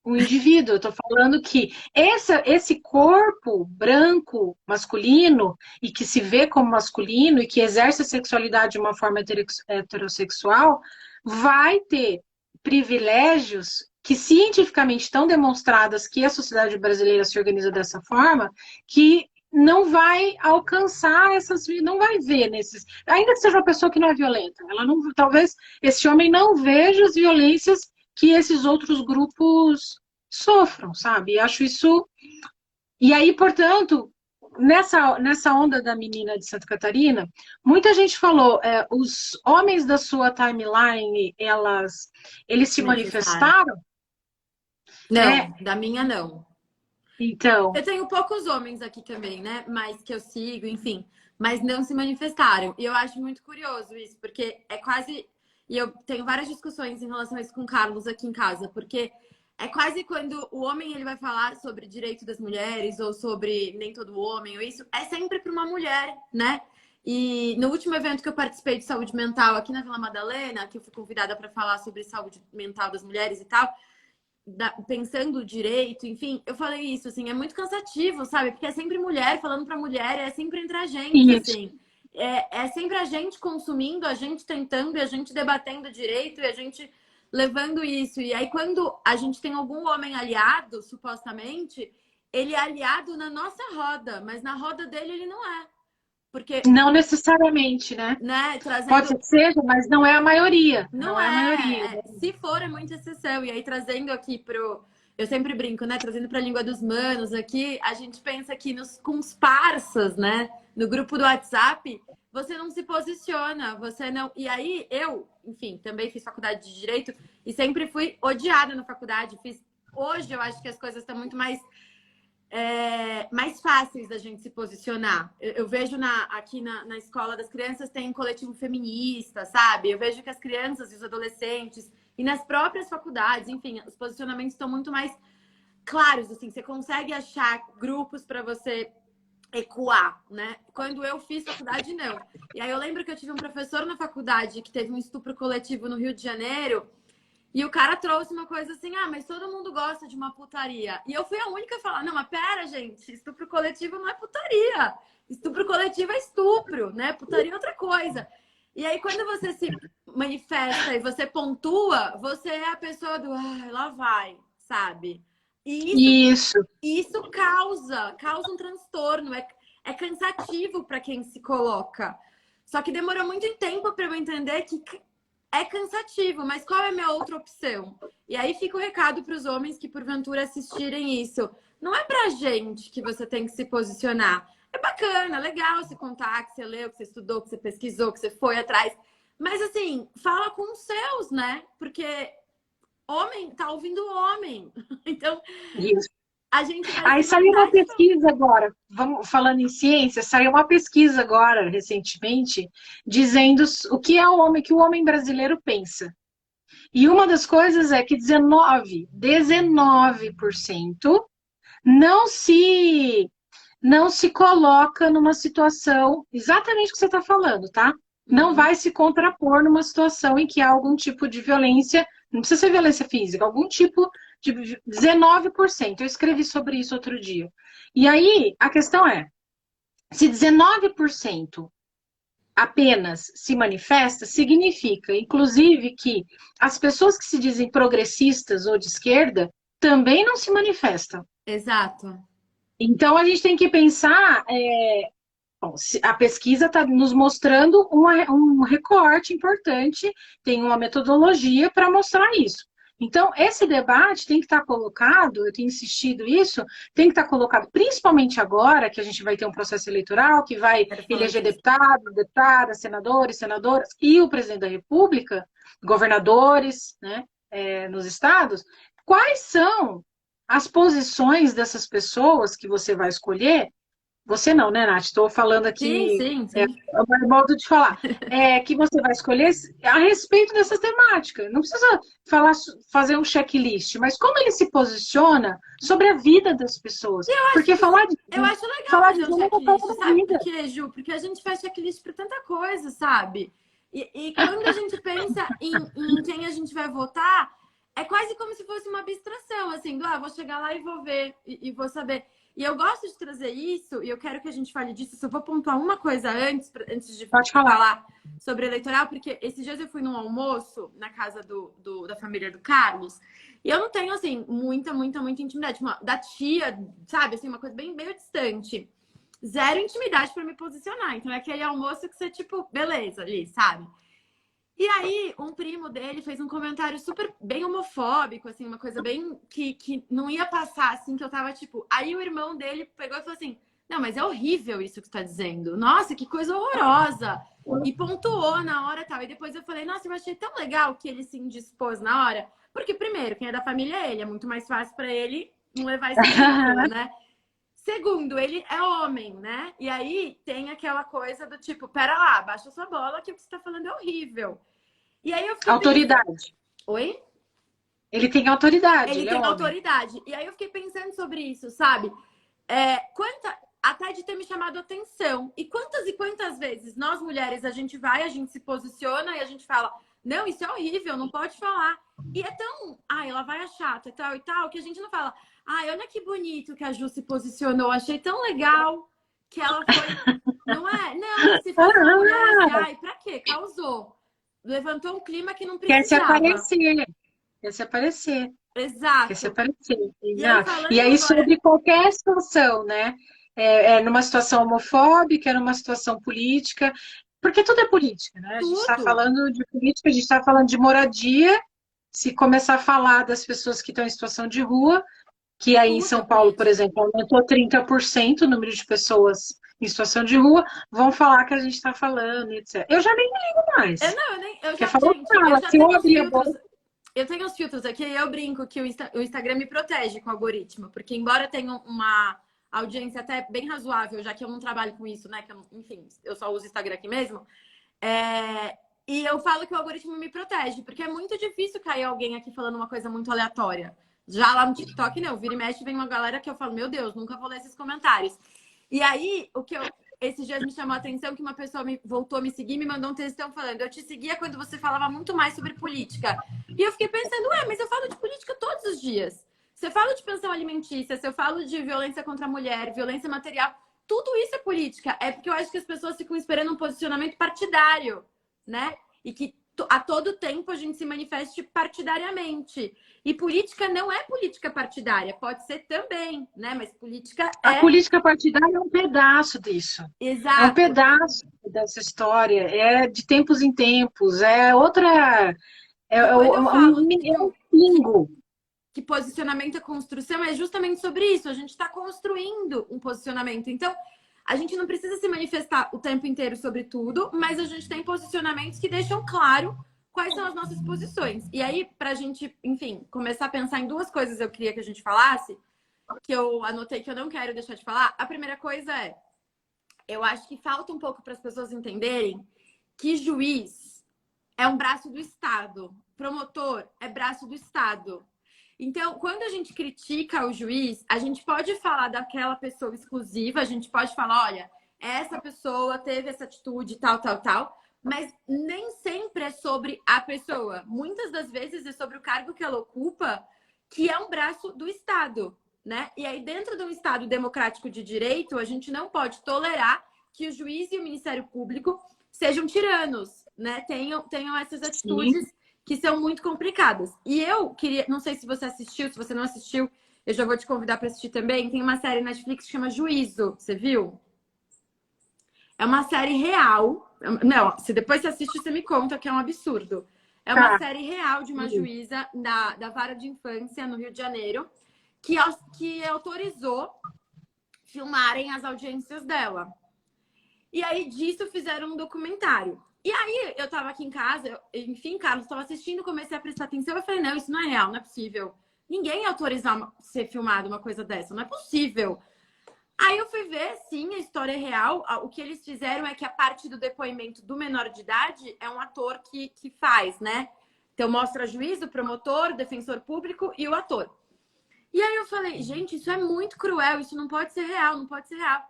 o indivíduo. Eu estou falando que esse corpo branco, masculino, e que se vê como masculino e que exerce a sexualidade de uma forma heterossexual, vai ter privilégios que cientificamente estão demonstradas que a sociedade brasileira se organiza dessa forma, que não vai alcançar não vai ver nesses, ainda que seja uma pessoa que não é violenta, ela não, talvez esse homem não veja as violências que esses outros grupos sofram, sabe? E acho isso. E aí, portanto, nessa onda da menina de Santa Catarina, muita gente falou, os homens da sua timeline, eles se Manifestaram. manifestaram, Não, né? da minha não. Então, Eu tenho poucos homens aqui também, né? Mas que eu sigo, enfim. Mas não se manifestaram. E eu acho muito curioso isso, porque é quase. E eu tenho várias discussões em relação a isso com o Carlos aqui em casa, porque é quase quando o homem ele vai falar sobre direito das mulheres ou sobre nem todo homem ou isso, é sempre para uma mulher, né? E no último evento que eu participei de saúde mental aqui na Vila Madalena, que eu fui convidada para falar sobre saúde mental das mulheres e tal, pensando direito, enfim, eu falei isso, assim, é muito cansativo, sabe? Porque é sempre mulher falando pra mulher, é sempre entre a gente, isso. assim. É sempre a gente consumindo, a gente tentando, e a gente debatendo direito, e a gente levando isso. E aí, quando a gente tem algum homem aliado, supostamente, ele é aliado na nossa roda, mas na roda dele ele não é. Porque, Não necessariamente, né? né, Pode trazendo ser que seja, mas não é a maioria. não Não é a maioria. se for, é muita exceção. E aí, trazendo aqui pro. Eu sempre brinco, né? Trazendo para a língua dos manos aqui, a gente pensa que com os parças, né? No grupo do WhatsApp, você não se posiciona, você não. E aí, eu, enfim, também fiz faculdade de Direito e sempre fui odiada na faculdade. Hoje eu acho que as coisas estão muito mais fáceis da gente se posicionar. Eu vejo aqui na escola das crianças tem um coletivo feminista, sabe? Eu vejo que as crianças e os adolescentes E nas próprias faculdades, enfim, os posicionamentos estão muito mais claros, assim, você consegue achar grupos para você ecoar, né? Quando eu fiz faculdade, não. E aí eu lembro que eu tive um professor na faculdade que teve um estupro coletivo no Rio de Janeiro, e o cara trouxe uma coisa assim, ah, mas todo mundo gosta de uma putaria. E eu fui a única a falar, não, mas pera, gente, estupro coletivo não é putaria. Estupro coletivo é estupro, né? Putaria é outra coisa. E aí, quando você se manifesta e você pontua, você é a pessoa do, ah, lá vai, sabe? E Isso. isso causa um transtorno, é cansativo para quem se coloca. Só que demorou muito tempo para eu entender que é cansativo, mas qual é a minha outra opção? E aí fica o recado para os homens que porventura assistirem isso. Não é pra gente que você tem que se posicionar. É bacana, legal você contar que você leu, que você estudou, que você pesquisou, que você foi atrás. Mas assim, fala com os seus, né? Porque homem tá ouvindo homem. Então, Isso. a gente vai Aí se saiu matar uma de novo. pesquisa agora, vamos falando em ciência, saiu uma pesquisa agora, recentemente, dizendo o que é o homem, que o homem brasileiro pensa. E uma das coisas é que 19% não se não se coloca numa situação exatamente o que você está falando, tá? Não Uhum. vai se contrapor numa situação em que há algum tipo de violência, não precisa ser violência física, algum tipo de 19%. Eu escrevi sobre isso outro dia. E aí, a questão é, se 19% apenas se manifesta, significa, inclusive, que as pessoas que se dizem progressistas ou de esquerda também não se manifestam. Exato. Então, a gente tem que pensar bom, a pesquisa está nos mostrando um recorte importante, tem uma metodologia para mostrar isso. Então, esse debate tem que estar colocado, eu tenho insistido isso, tem que estar colocado, principalmente agora, que a gente vai ter um processo eleitoral, que vai Quero falar eleger disso. deputados, deputadas, senadores, senadoras e o presidente da República, governadores, né, nos estados. Quais são as posições dessas pessoas que você vai escolher? Você não, né, Nath? Estou falando Sim, aqui, sim, é sim. o meu modo de falar. Que você vai escolher a respeito dessa temática. Não precisa falar, fazer um checklist, mas como ele se posiciona sobre a vida das pessoas. Porque Eu acho legal falar de fazer um gênero é checklist, toda a sabe por vida. quê, Ju? Porque a gente faz checklist para tanta coisa, sabe? E quando a gente pensa em quem a gente vai votar, é quase como se fosse uma abstração, assim, do vou chegar lá e vou ver e vou saber. E eu gosto de trazer isso, e eu quero que a gente fale disso. Só vou pontuar uma coisa antes de Pode falar. falar sobre eleitoral, porque esses dias eu fui num almoço na casa da família do Carlos, e eu não tenho, assim, muita intimidade. Da tia, sabe? Assim, uma coisa bem, bem distante. Zero intimidade para me posicionar. Então é aquele almoço que você, tipo, beleza ali, sabe? E aí, um primo dele fez um comentário super bem homofóbico, assim, uma coisa bem que não ia passar, assim, que eu tava tipo. Aí o irmão dele pegou e falou assim: Não, mas é horrível isso que tu tá dizendo. Nossa, que coisa horrorosa. E pontuou na hora e tal. E depois eu falei: Nossa, eu achei tão legal que ele se indispôs na hora. Porque, primeiro, quem é da família é ele, é muito mais fácil pra ele não levar esse ridículo, né? Segundo, ele é homem, né? E aí tem aquela coisa do tipo, pera lá, baixa sua bola que o que você tá falando é horrível. E aí eu fiquei pensando. Autoridade. Oi? Ele tem autoridade, Ele ele é tem homem. autoridade. E aí eu fiquei pensando sobre isso, sabe? Até de ter me chamado a atenção. E quantas vezes nós mulheres a gente vai, a gente se posiciona e a gente fala: Não, isso é horrível, não pode falar. E é tão. Ai, ela vai achar e tal, que a gente não fala: Ai, olha que bonito que a Ju se posicionou, achei tão legal que ela foi. Não é? Não, se fosse uma mulher assim, Ah, ai, pra quê? Causou. Levantou um clima que não quer se precisava. aparecer, quer se aparecer. Quer se Exato. aparecer. E aí, Exato. E falando aí, agora. sobre qualquer situação, né? Numa situação homofóbica, numa situação política, porque tudo é política, né? A gente está Tudo, falando de política, a gente está falando de moradia. Se começar a falar das pessoas que estão em situação de rua, que aí em tudo é São Paulo, por política. exemplo, aumentou 30% o número de pessoas em situação de rua, vão falar que a gente está falando, etc. Eu já nem ligo mais. Não, eu nem. Eu Quer já, falar, gente, eu fala. já Se eu tenho os abrir a filtros. boca, Eu tenho os filtros aqui e eu brinco que o Instagram me protege com o algoritmo, porque embora tenha uma audiência até bem razoável, já que eu não trabalho com isso, né? Que eu enfim, eu só uso o Instagram aqui mesmo. É, E eu falo que o algoritmo me protege, porque é muito difícil cair alguém aqui falando uma coisa muito aleatória. Já lá no TikTok, não. Vira e mexe, vem uma galera que eu falo, meu Deus, nunca vou ler esses comentários. E aí, esses dias me chamou a atenção que uma pessoa voltou a me seguir, me mandou um textão falando, eu te seguia quando você falava muito mais sobre política. E eu fiquei pensando, mas eu falo de política todos os dias. Se eu falo de pensão alimentícia, se eu falo de violência contra a mulher, violência material, tudo isso é política. É porque eu acho que as pessoas ficam esperando um posicionamento partidário, né? E que a todo tempo a gente se manifeste partidariamente. E política não é política partidária, pode ser também, né? Mas política A é... política partidária é um pedaço disso. É um Exato. pedaço dessa história. É de tempos em tempos. É outra. É, E quando eu falo é um pingo. que posicionamento é construção, é justamente sobre isso. A gente está construindo um posicionamento. Então, a gente não precisa se manifestar o tempo inteiro sobre tudo, mas a gente tem posicionamentos que deixam claro quais são as nossas posições. E aí, para a gente, enfim, começar a pensar em duas coisas eu queria que a gente falasse, que eu anotei que eu não quero deixar de falar. A primeira coisa é, eu acho que falta um pouco para as pessoas entenderem que juiz é um braço do Estado, promotor é braço do Estado. Então, quando a gente critica o juiz, a gente pode falar daquela pessoa exclusiva, a gente pode falar, olha, essa pessoa teve essa atitude, tal, tal, tal, mas nem sempre é sobre a pessoa. Muitas das vezes é sobre o cargo que ela ocupa, que é um braço do Estado, né? E aí, dentro de um Estado democrático de direito, a gente não pode tolerar que o juiz e o Ministério Público sejam tiranos, né? Tenham essas atitudes que são muito complicadas. E eu queria, não sei se você assistiu, se você não assistiu, eu já vou te convidar para assistir também. Tem uma série Netflix que chama Juízo, você viu? É uma série real. Não, se depois você assiste, você me conta que é um absurdo. É uma série real de uma juíza da Vara de Infância no Rio de Janeiro que autorizou filmarem as audiências dela. E aí disso fizeram um documentário. E aí, eu tava aqui em casa, enfim, Carlos, tava assistindo, comecei a prestar atenção, eu falei, não, isso não é real, não é possível. Ninguém ia autorizar ser filmado uma coisa dessa, não é possível. Aí eu fui ver, sim, a história é real. O que eles fizeram é que a parte do depoimento do menor de idade é um ator que faz, né? Então mostra juiz, o promotor, defensor público e o ator. E aí eu falei, gente, isso é muito cruel, isso não pode ser real, não pode ser real.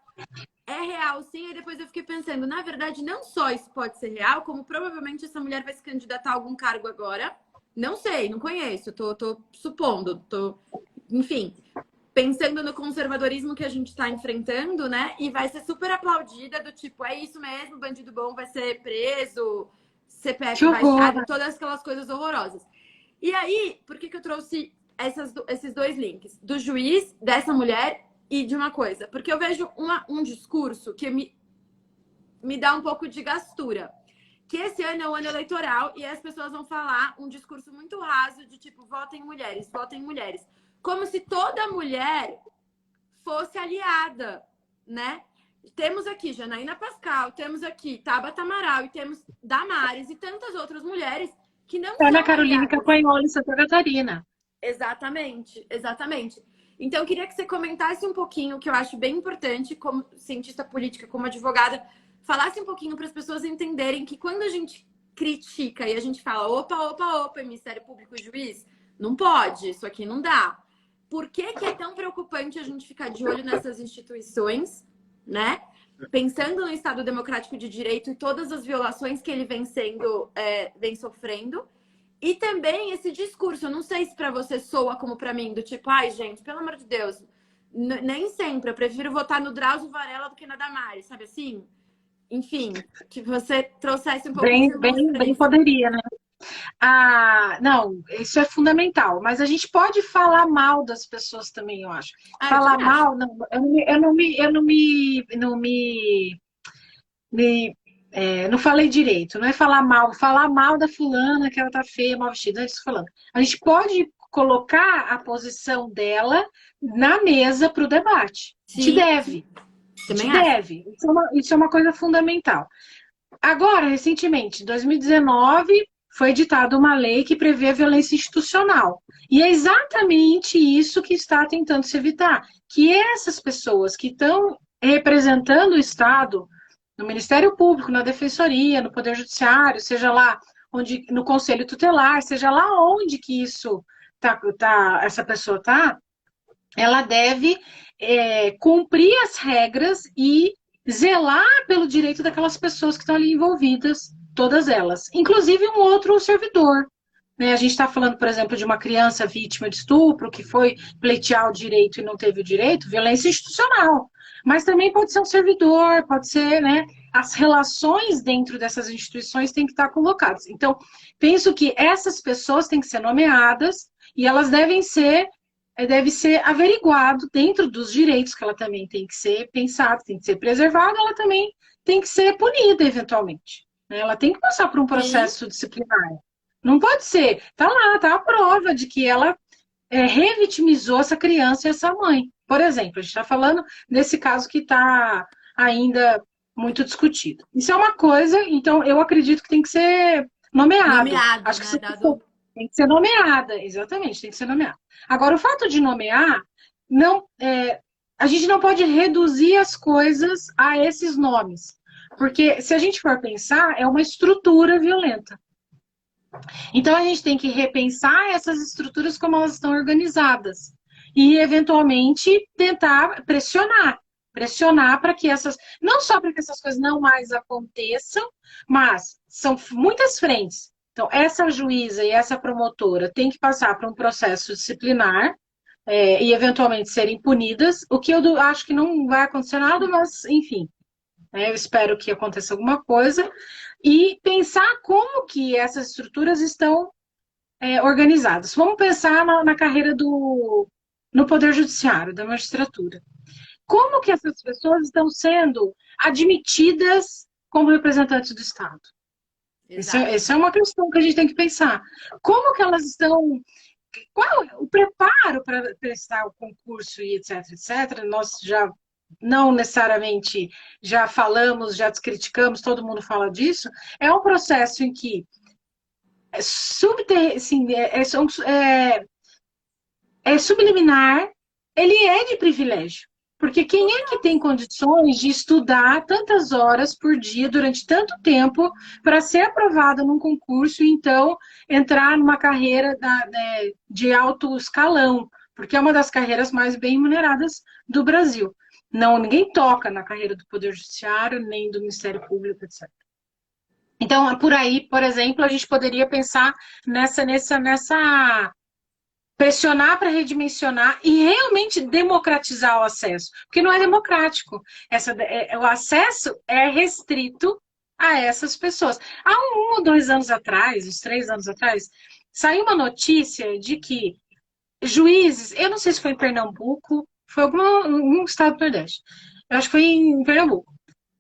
É real, sim. E depois eu fiquei pensando, na verdade, não só isso pode ser real, como provavelmente essa mulher vai se candidatar a algum cargo agora. Não sei, não conheço, tô supondo, enfim, pensando no conservadorismo que a gente está enfrentando, né? E vai ser super aplaudida, do tipo, é isso mesmo, bandido bom vai ser preso, CPF baixado, todas aquelas coisas horrorosas. E aí, por que eu trouxe esses dois links? Do juiz, dessa mulher e de uma coisa, porque eu vejo um discurso que me dá um pouco de gastura. Que esse ano é o ano eleitoral e as pessoas vão falar um discurso muito raso de tipo, votem mulheres, votem mulheres. Como se toda mulher fosse aliada, né? Temos aqui Janaína Pascal, temos aqui Tabata Amaral e temos Damares e tantas outras mulheres que não são Ana Carolina aliadas. Campanholo em Santa Catarina. Exatamente, exatamente. Então, eu queria que você comentasse um pouquinho, que eu acho bem importante, como cientista política, como advogada, falasse um pouquinho para as pessoas entenderem que quando a gente critica e a gente fala opa, Ministério Público e Juiz, não pode, isso aqui não dá. Por que é tão preocupante a gente ficar de olho nessas instituições, né? Pensando no Estado Democrático de Direito e todas as violações que ele vem sofrendo. E também esse discurso, eu não sei se para você soa como para mim, do tipo, ai, gente, pelo amor de Deus, nem sempre, eu prefiro votar no Drauzio Varela do que na Damares, sabe assim? Enfim, que você trouxesse um pouco Bem poderia, né? Não, isso é fundamental, mas a gente pode falar mal das pessoas também, eu acho. Falar mal, não, não falei direito, não é falar mal da fulana que ela tá feia, mal vestida, é isso falando. A gente pode colocar a posição dela na mesa para o debate. Sim. Te deve. Também te deve. Isso é uma coisa fundamental. Agora, recentemente, em 2019, foi editada uma lei que prevê a violência institucional. E é exatamente isso que está tentando se evitar. Que essas pessoas que estão representando o Estado no Ministério Público, na Defensoria, no Poder Judiciário, seja lá onde, no Conselho Tutelar, seja lá onde que isso essa pessoa está, ela deve cumprir as regras e zelar pelo direito daquelas pessoas que estão ali envolvidas, todas elas, inclusive um outro servidor. Né? A gente está falando, por exemplo, de uma criança vítima de estupro, que foi pleitear o direito e não teve o direito, violência institucional. Mas também pode ser um servidor, pode ser, né? As relações dentro dessas instituições têm que estar colocadas. Então, penso que essas pessoas têm que ser nomeadas e elas deve ser averiguado dentro dos direitos que ela também tem que ser pensada, tem que ser preservada, ela também tem que ser punida eventualmente. Né? Ela tem que passar por um Sim. processo disciplinar. Não pode ser. Tá lá, tá a prova de que ela revitimizou essa criança e essa mãe. Por exemplo, a gente está falando desse caso que está ainda muito discutido. Isso é uma coisa, então eu acredito que tem que ser nomeado. Nomeado, Acho que né? Dado... tem que ser nomeada, exatamente, tem que ser nomeada. Agora, o fato de nomear, não, a gente não pode reduzir as coisas a esses nomes. Porque se a gente for pensar, é uma estrutura violenta. Então, a gente tem que repensar essas estruturas como elas estão organizadas. E, eventualmente, tentar pressionar para que essas, não só para que essas coisas não mais aconteçam, mas são muitas frentes. Então, essa juíza e essa promotora tem que passar por um processo disciplinar e, eventualmente, serem punidas, o que eu acho que não vai acontecer nada, mas, enfim, eu espero que aconteça alguma coisa, e pensar como que essas estruturas estão organizadas. Vamos pensar na carreira no Poder Judiciário, da magistratura. Como que essas pessoas estão sendo admitidas como representantes do Estado? Essa é uma questão que a gente tem que pensar. Como que elas estão... Qual é o preparo para prestar o concurso e etc, etc. Nós já não necessariamente já falamos, já descriticamos, todo mundo fala disso. É um processo em que assim, subliminar, ele é de privilégio. Porque quem é que tem condições de estudar tantas horas por dia, durante tanto tempo, para ser aprovado num concurso e, então, entrar numa carreira de alto escalão? Porque é uma das carreiras mais bem remuneradas do Brasil. Não, ninguém toca na carreira do Poder Judiciário, nem do Ministério Público, etc. Então, por aí, por exemplo, a gente poderia pensar nessa pressionar para redimensionar e realmente democratizar o acesso, porque não é democrático. O acesso é restrito a essas pessoas. Há 1 ou 2 anos atrás, uns 3 anos atrás, saiu uma notícia de que juízes, eu não sei se foi em Pernambuco, foi algum estado do Nordeste, eu acho que foi em Pernambuco.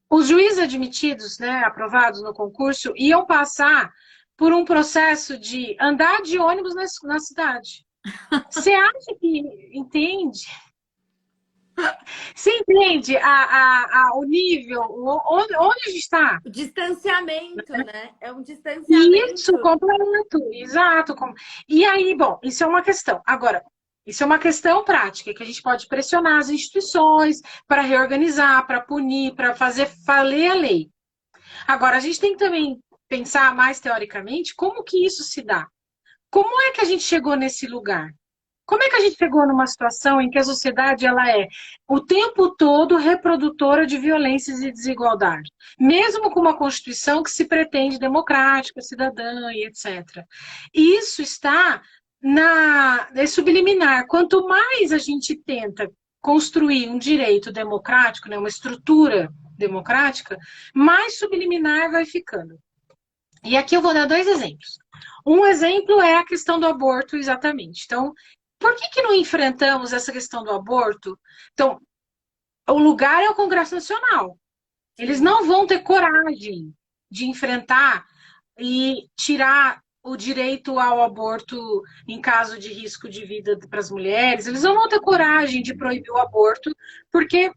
Os juízes admitidos, né, aprovados no concurso, iam passar por um processo de andar de ônibus na cidade. Você acha que entende? Você entende o nível, onde a gente está? O distanciamento, né? É um distanciamento. Isso, completo, exato. E aí, bom, isso é uma questão. Agora, isso é uma questão prática, que a gente pode pressionar as instituições para reorganizar, para punir, para fazer valer a lei. Agora, a gente tem que também pensar mais teoricamente como que isso se dá. Como é que a gente chegou nesse lugar? Como é que a gente chegou numa situação em que a sociedade ela é o tempo todo reprodutora de violências e desigualdade, mesmo com uma Constituição que se pretende democrática, cidadã e etc. Isso está subliminar. Quanto mais a gente tenta construir um direito democrático, né, uma estrutura democrática, mais subliminar vai ficando. E aqui eu vou dar 2 exemplos. Um exemplo é a questão do aborto, exatamente. Então, por que não enfrentamos essa questão do aborto? Então, o lugar é o Congresso Nacional. Eles não vão ter coragem de enfrentar e tirar o direito ao aborto em caso de risco de vida para as mulheres. Eles não vão ter coragem de proibir o aborto, porque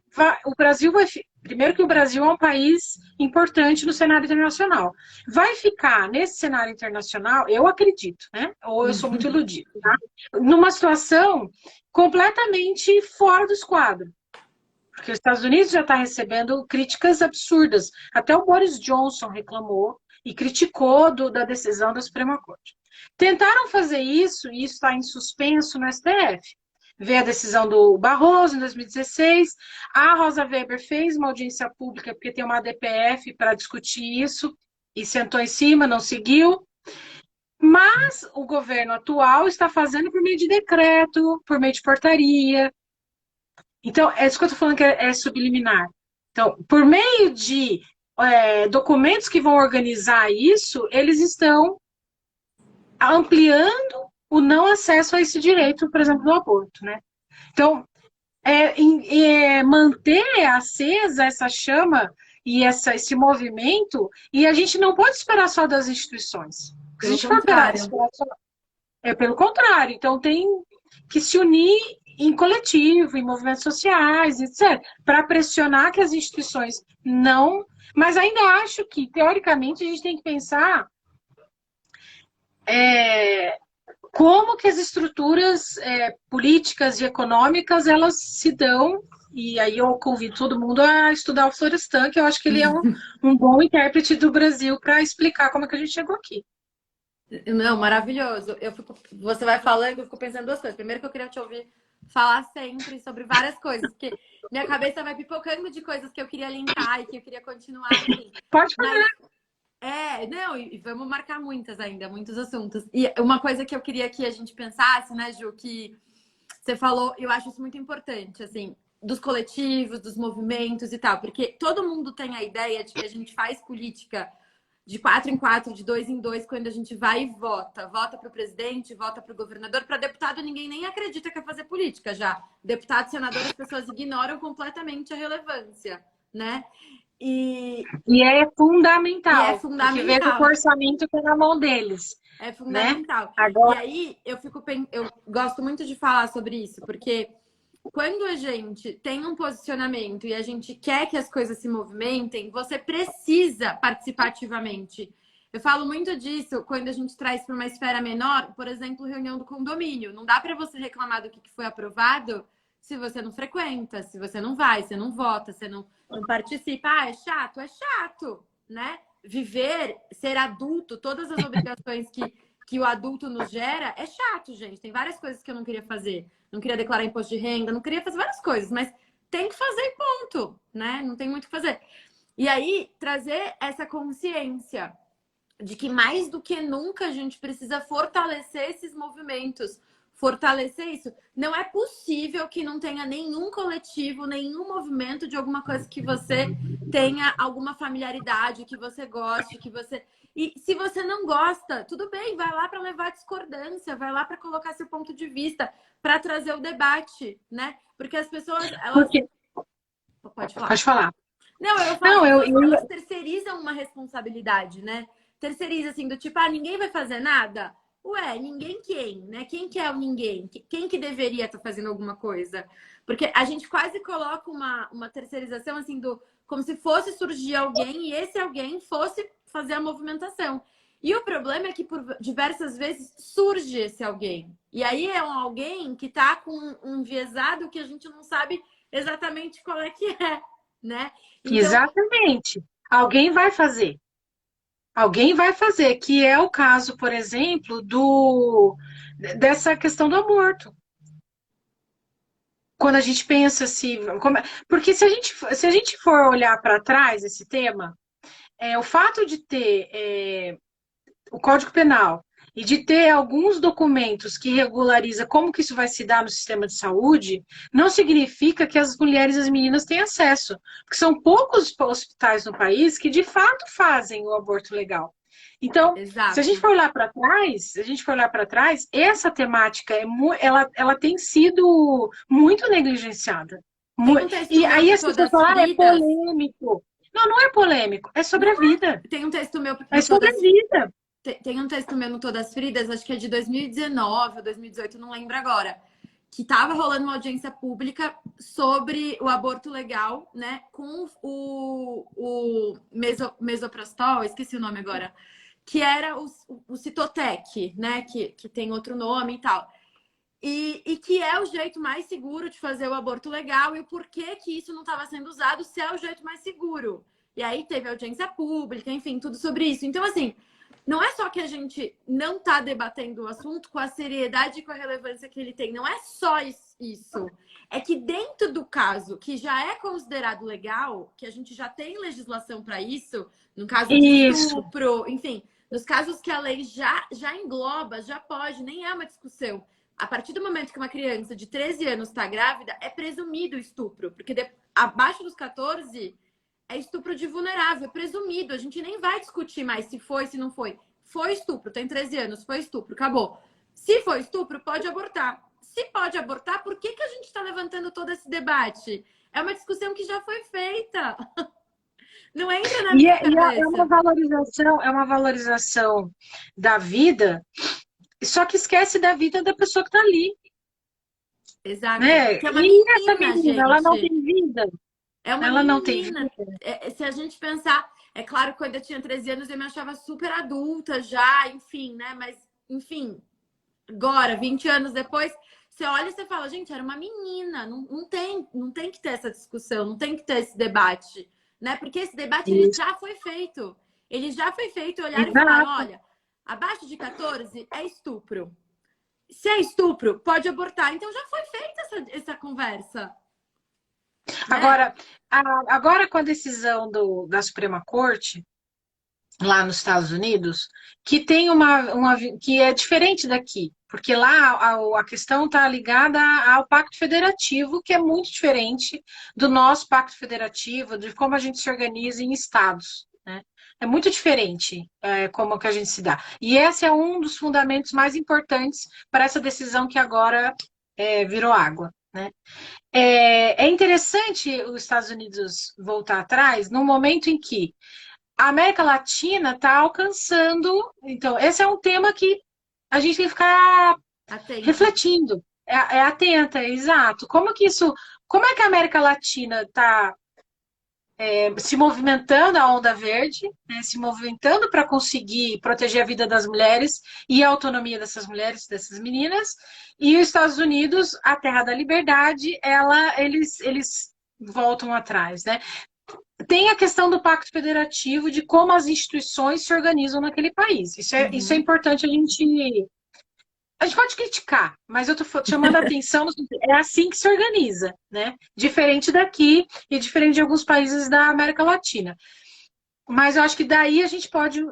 o Brasil vai... Primeiro que o Brasil é um país importante no cenário internacional. Vai ficar nesse cenário internacional, eu acredito, né? Ou eu sou muito iludida, tá? Numa situação completamente fora do esquadro. Porque os Estados Unidos já está recebendo críticas absurdas. Até o Boris Johnson reclamou e criticou da decisão da Suprema Corte. Tentaram fazer isso, e isso está em suspenso no STF. Vê a decisão do Barroso em 2016. A Rosa Weber fez uma audiência pública, porque tem uma DPF para discutir isso, e sentou em cima, não seguiu. Mas o governo atual está fazendo por meio de decreto, por meio de portaria. Então, é isso que eu estou falando que é subliminar. Então, por meio de documentos que vão organizar isso, eles estão ampliando o não acesso a esse direito, por exemplo, do aborto, né? Então, manter acesa essa chama e esse movimento, e a gente não pode esperar só das instituições. Se a gente for esperar só, pelo contrário. Então, tem que se unir em coletivo, em movimentos sociais, etc., para pressionar que as instituições não... Mas ainda acho que, teoricamente, a gente tem que pensar como que as estruturas políticas e econômicas, elas se dão, e aí eu convido todo mundo a estudar o Florestan, que eu acho que ele é um bom intérprete do Brasil para explicar como é que a gente chegou aqui. Não, maravilhoso. Você vai falando, eu fico pensando duas coisas. Primeiro que eu queria te ouvir falar sempre sobre várias coisas, porque minha cabeça vai pipocando de coisas que eu queria linkar e que eu queria continuar, enfim. Pode falar. Não, e vamos marcar muitas ainda, muitos assuntos. E uma coisa que eu queria que a gente pensasse, né, Ju, que você falou, eu acho isso muito importante, assim, dos coletivos, dos movimentos e tal, porque todo mundo tem a ideia de que a gente faz política de 4 em 4, de 2 em 2, quando a gente vai e vota. Vota para o presidente, vota para o governador. Para deputado, ninguém nem acredita que é fazer política já. Deputado, senador, as pessoas ignoram completamente a relevância, né? E é fundamental. E é fundamental. Porque veja o orçamento que é na mão deles. É fundamental. Né? Agora... E aí, eu gosto muito de falar sobre isso, porque quando a gente tem um posicionamento e a gente quer que as coisas se movimentem, você precisa participar ativamente. Eu falo muito disso quando a gente traz para uma esfera menor, por exemplo, reunião do condomínio. Não dá para você reclamar do que foi aprovado se você não frequenta, se você não vai, você não vota, você não participa. Ah, é chato, né? Viver, ser adulto, todas as obrigações que o adulto nos gera, é chato, gente. Tem várias coisas que eu não queria fazer. Não queria declarar imposto de renda, não queria fazer várias coisas, mas tem que fazer e ponto, né? Não tem muito o que fazer. E aí, trazer essa consciência de que mais do que nunca a gente precisa fortalecer esses movimentos, fortalecer isso. Não é possível que não tenha nenhum coletivo, nenhum movimento de alguma coisa que você tenha alguma familiaridade, que você goste, que você... E se você não gosta, tudo bem, vai lá para levar discordância, vai lá para colocar seu ponto de vista, para trazer o debate, né? Porque as pessoas, elas... Pode falar. Pode falar. Não, eu falo, elas terceirizam uma responsabilidade, né? Terceiriza assim, do tipo, ninguém vai fazer nada? Ué, ninguém quem, né? Quem que é o ninguém? Quem que deveria estar fazendo alguma coisa? Porque a gente quase coloca uma terceirização, assim, como se fosse surgir alguém e esse alguém fosse fazer a movimentação. E o problema é que por diversas vezes surge esse alguém. E aí é um alguém que tá com um enviesado que a gente não sabe exatamente qual é que é, né? Então... Exatamente. Alguém vai fazer. Alguém vai fazer, que é o caso, por exemplo, dessa questão do aborto. Quando a gente pensa assim... Porque se a gente for olhar para trás esse tema, o fato de ter o Código Penal e de ter alguns documentos que regulariza como que isso vai se dar no sistema de saúde, não significa que as mulheres e as meninas têm acesso. Porque são poucos hospitais no país que, de fato, fazem o aborto legal. Então, Exato. se a gente for olhar para trás, essa temática ela tem sido muito negligenciada. E aí as pessoas falam, é polêmico. Não é polêmico, é sobre a vida. Tem um texto meu... É sobre a vida. Tem um texto meu no Todas Fridas, acho que é de 2019 ou 2018, não lembro agora, que estava rolando uma audiência pública sobre o aborto legal, né, com o mesoprostol, esqueci o nome agora, que era o Citotec, né, que tem outro nome e tal. E que é o jeito mais seguro de fazer o aborto legal e o porquê que isso não estava sendo usado se é o jeito mais seguro. E aí teve audiência pública, enfim, tudo sobre isso. Então, assim, não é só que a gente não está debatendo o assunto com a seriedade e com a relevância que ele tem. Não é só isso. É que dentro do caso que já é considerado legal, que a gente já tem legislação para isso, no caso de estupro, enfim, nos casos que a lei já engloba, já pode, nem é uma discussão. A partir do momento que uma criança de 13 anos está grávida, é presumido o estupro, porque abaixo dos 14 é estupro de vulnerável, é presumido. A gente nem vai discutir mais se foi, se não foi. Foi estupro, tem 13 anos, foi estupro, acabou. Se foi estupro, pode abortar. Se pode abortar, por que a gente está levantando todo esse debate? É uma discussão que já foi feita. Não entra na minha cabeça. É uma valorização da vida, só que esquece da vida da pessoa que está ali. Exato. Né? Que é uma menina, essa menina, gente, ela não tem vida. É uma ela menina. Não tem vida. Se a gente pensar, é claro que quando eu tinha 13 anos eu me achava super adulta já, enfim, né? Mas, enfim, agora, 20 anos depois, você olha e você fala, gente, era uma menina. Não tem que ter essa discussão, não tem que ter esse debate, né? Porque esse debate ele já foi feito. Ele já foi feito, olhar e falar, olha, abaixo de 14 é estupro. Se é estupro, pode abortar. Então já foi feita essa conversa. Agora, agora com a decisão da Suprema Corte, lá nos Estados Unidos, que tem que é diferente daqui, porque lá a questão está ligada ao Pacto Federativo, que é muito diferente do nosso Pacto Federativo, de como a gente se organiza em estados, né? É muito diferente como que a gente se dá. E esse é um dos fundamentos mais importantes para essa decisão que agora virou água, né? É interessante os Estados Unidos voltar atrás no momento em que a América Latina está alcançando. Então, esse é um tema que a gente tem que ficar refletindo. Atenta, exato. Como é que a América Latina está se movimentando a onda verde, né, se movimentando para conseguir proteger a vida das mulheres e a autonomia dessas mulheres, dessas meninas, e os Estados Unidos, a terra da liberdade, eles voltam atrás, né? Tem a questão do Pacto Federativo, de como as instituições se organizam naquele país. Isso é importante a gente. A gente pode criticar, mas eu estou chamando a atenção, é assim que se organiza, né? Diferente daqui e diferente de alguns países da América Latina. Mas eu acho que daí a gente pode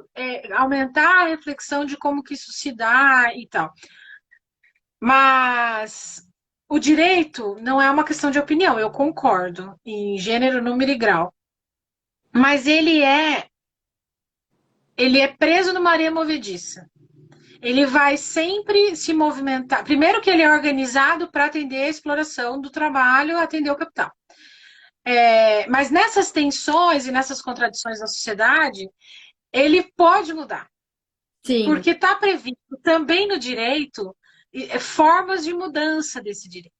aumentar a reflexão de como que isso se dá e tal. Mas o direito não é uma questão de opinião, eu concordo, em gênero, número e grau. Mas ele é preso numa areia movediça. Ele vai sempre se movimentar. Primeiro que ele é organizado para atender a exploração do trabalho, atender o capital. Mas nessas tensões e nessas contradições da sociedade, ele pode mudar. Sim. Porque está previsto também no direito formas de mudança desse direito.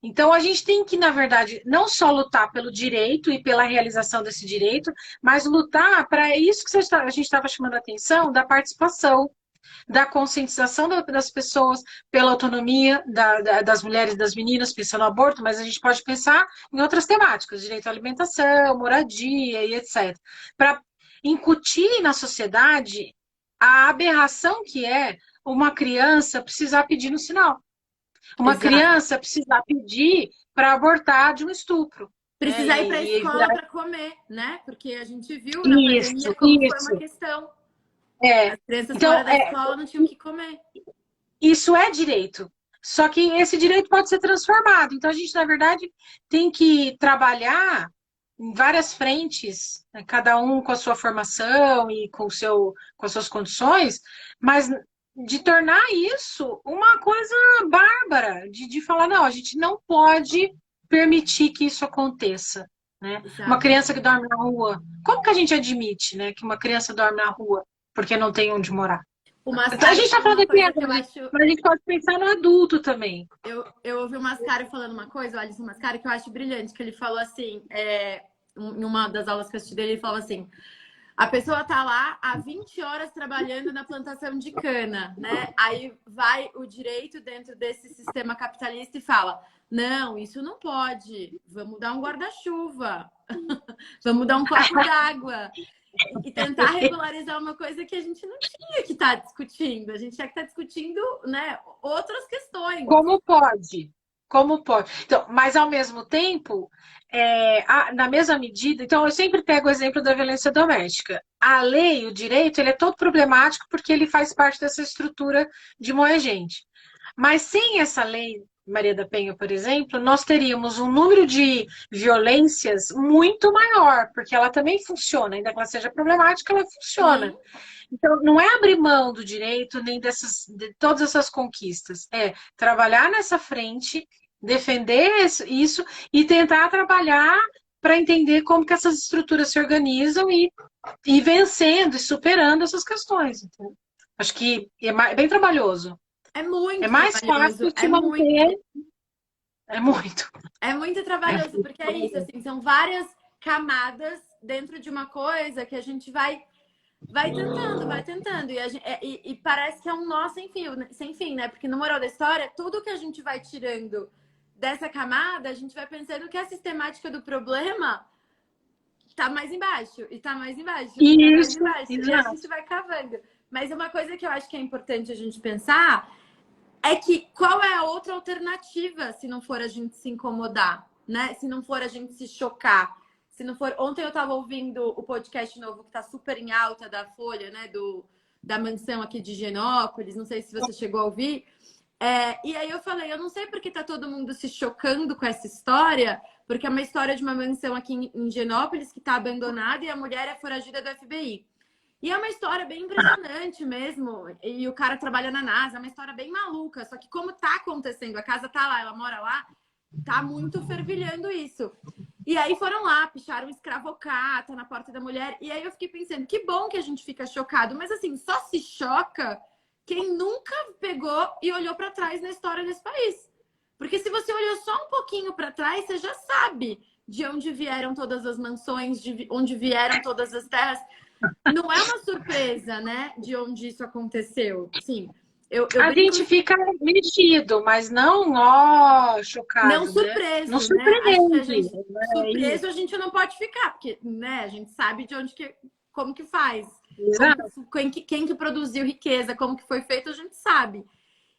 Então, a gente tem que, na verdade, não só lutar pelo direito e pela realização desse direito, mas lutar para isso que a gente estava chamando a atenção, da participação, da conscientização das pessoas pela autonomia das mulheres e das meninas, pensando no aborto, mas a gente pode pensar em outras temáticas, direito à alimentação, moradia e etc. Para incutir na sociedade a aberração que é uma criança precisar pedir no sinal. Uma criança precisar pedir para abortar de um estupro. Precisar ir para a escola para comer, né? Porque a gente viu na pandemia como foi uma questão. As crianças fora da escola não tinham o que comer. Isso é direito. Só que esse direito pode ser transformado. Então, a gente, na verdade, tem que trabalhar em várias frentes, né? Cada um com a sua formação e com as suas condições, mas de tornar isso uma coisa bárbara, de falar, não, a gente não pode permitir que isso aconteça. Né? Uma criança que dorme na rua, como que a gente admite, né, que uma criança dorme na rua porque não tem onde morar? Então, a gente está falando de criança, mas a gente pode pensar no adulto também. Eu ouvi o Mascaro falando uma coisa, o Alisson Mascaro, que eu acho brilhante, que ele falou assim, em uma das aulas que eu assisti dele, ele falou assim, A pessoa tá lá há 20 horas trabalhando na plantação de cana, né? Aí vai o direito dentro desse sistema capitalista e fala: não, isso não pode. Vamos dar um guarda-chuva. Vamos dar um copo d'água. E tentar regularizar uma coisa que a gente não tinha que estar discutindo. A gente tinha que estar discutindo, né, outras questões. Como pode? Como pode? Então, mas ao mesmo tempo, na mesma medida, então eu sempre pego o exemplo da violência doméstica. A lei, o direito, ele é todo problemático porque ele faz parte dessa estrutura de moer gente. Mas sem essa lei, Maria da Penha, por exemplo, nós teríamos um número de violências muito maior, porque ela também funciona, ainda que ela seja problemática, ela funciona. Sim. Então, não é abrir mão do direito nem de todas essas conquistas, é trabalhar nessa frente, defender isso e tentar trabalhar para entender como que essas estruturas se organizam e vencendo e superando essas questões. Então, acho que é bem trabalhoso. É É muito mais trabalhoso. fácil se manter. É muito. É muito trabalhoso, porque é isso, assim, são várias camadas dentro de uma coisa que a gente vai tentando. E parece que é um nó sem fim, né? Porque no moral da história, tudo que a gente vai tirando dessa camada, a gente vai pensando que a sistemática do problema tá mais embaixo, e tá mais embaixo, e tá mais Isso, embaixo. E a gente vai cavando. Mas uma coisa que eu acho que é importante a gente pensar é que qual é a outra alternativa se não for a gente se incomodar, né? Se não for a gente se chocar. Se não for... Ontem eu estava ouvindo o podcast novo que está super em alta da Folha, né? Da mansão aqui de Higienópolis. Não sei se você chegou a ouvir. E aí eu falei, eu não sei porque tá todo mundo se chocando com essa história, porque é uma história de uma mansão aqui em Higienópolis que está abandonada e a mulher é foragida do FBI. E é uma história bem impressionante mesmo. E o cara trabalha na NASA, é uma história bem maluca. Só que como tá acontecendo, a casa tá lá, ela mora lá, tá muito fervilhando isso. E aí foram lá, picharam escravocata na porta da mulher. E aí eu fiquei pensando, que bom que a gente fica chocado. Mas assim, só se choca quem nunca pegou e olhou para trás na história desse país. Porque se você olhou só um pouquinho para trás, você já sabe de onde vieram todas as mansões, de onde vieram todas as terras. Não é uma surpresa, né? De onde isso aconteceu. Sim, eu A brinco... gente fica mexido, mas não, ó, Não chocado, né? Não surpreso, né? Acho que a surpreende. gente... Surpreso a gente não pode ficar, porque, né? A gente sabe de onde que... Como que faz. Quem que produziu riqueza, como que foi feito, a gente sabe.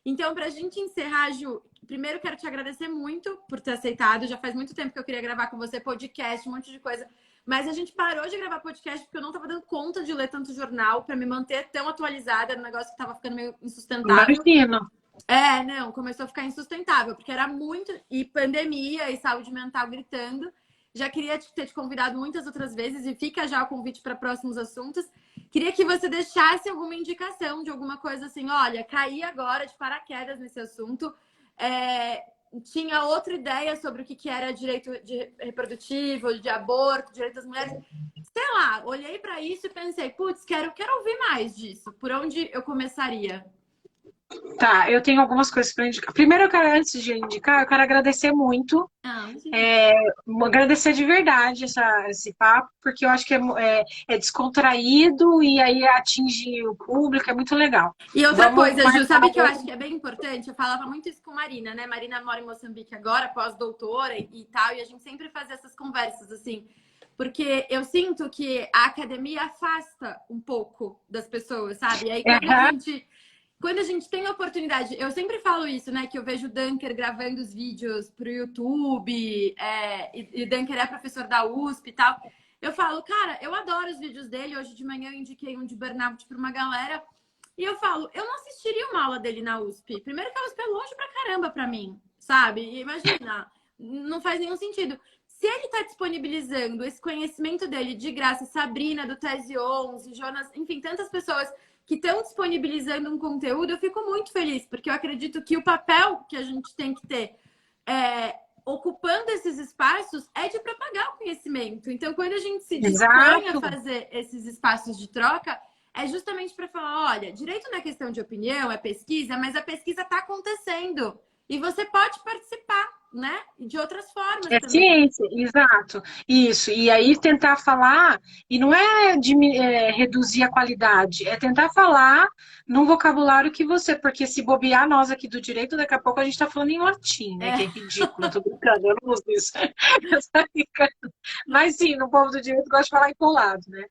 Então, para a gente encerrar, Ju, primeiro quero te agradecer muito por ter aceitado. Já faz muito tempo que eu queria gravar com você podcast, um monte de coisa. Mas a gente parou de gravar podcast porque eu não estava dando conta de ler tanto jornal para me manter tão atualizada. Era um negócio que estava ficando meio insustentável. Imagino. Não, começou a ficar insustentável, porque era muito... E pandemia e saúde mental gritando. Já queria ter te convidado muitas outras vezes e fica já o convite para próximos assuntos. Queria que você deixasse alguma indicação de alguma coisa assim, olha, caí agora de paraquedas nesse assunto. Tinha outra ideia sobre o que era direito reprodutivo, de aborto, direito das mulheres. Sei lá, olhei para isso e pensei, putz, quero ouvir mais disso. Por onde eu começaria? Tá, eu tenho algumas coisas para indicar. Primeiro, antes de indicar, eu quero agradecer muito. Agradecer de verdade esse papo, porque eu acho que é descontraído e aí atinge o público, é muito legal. E outra coisa, Ju, sabe que eu acho que é bem importante? Eu falava muito isso com Marina, né? Marina mora em Moçambique agora, pós-doutora e tal, e a gente sempre faz essas conversas, assim, porque eu sinto que a academia afasta um pouco das pessoas, sabe? E aí quando a gente tem a oportunidade, eu sempre falo isso, né? Que eu vejo o Dunker gravando os vídeos pro YouTube, e o Dunker é professor da USP e tal. Eu falo, cara, eu adoro os vídeos dele. Hoje de manhã eu indiquei um de burnout para uma galera. E eu falo, eu não assistiria uma aula dele na USP. Primeiro que a USP é longe pra caramba pra mim, sabe? E imagina, não faz nenhum sentido. Se ele tá disponibilizando esse conhecimento dele de graça, Sabrina do Tese 11, Jonas, enfim, tantas pessoas que estão disponibilizando um conteúdo, eu fico muito feliz, porque eu acredito que o papel que a gente tem que ter ocupando esses espaços é de propagar o conhecimento. Então, quando a gente se dispõe a fazer esses espaços de troca, é justamente para falar, olha, direito não é questão de opinião, é pesquisa, mas a pesquisa está acontecendo. E você pode participar, né, de outras formas É também. ciência, exato. Isso. E aí tentar falar, e não é, reduzir a qualidade, é tentar falar num vocabulário que você, porque se bobear nós aqui do direito, daqui a pouco a gente está falando em latim, né? É, Que é ridículo, eu tô brincando, eu não uso isso. Eu tô brincando. Mas sim, no povo do direito gosta de falar empolado, né?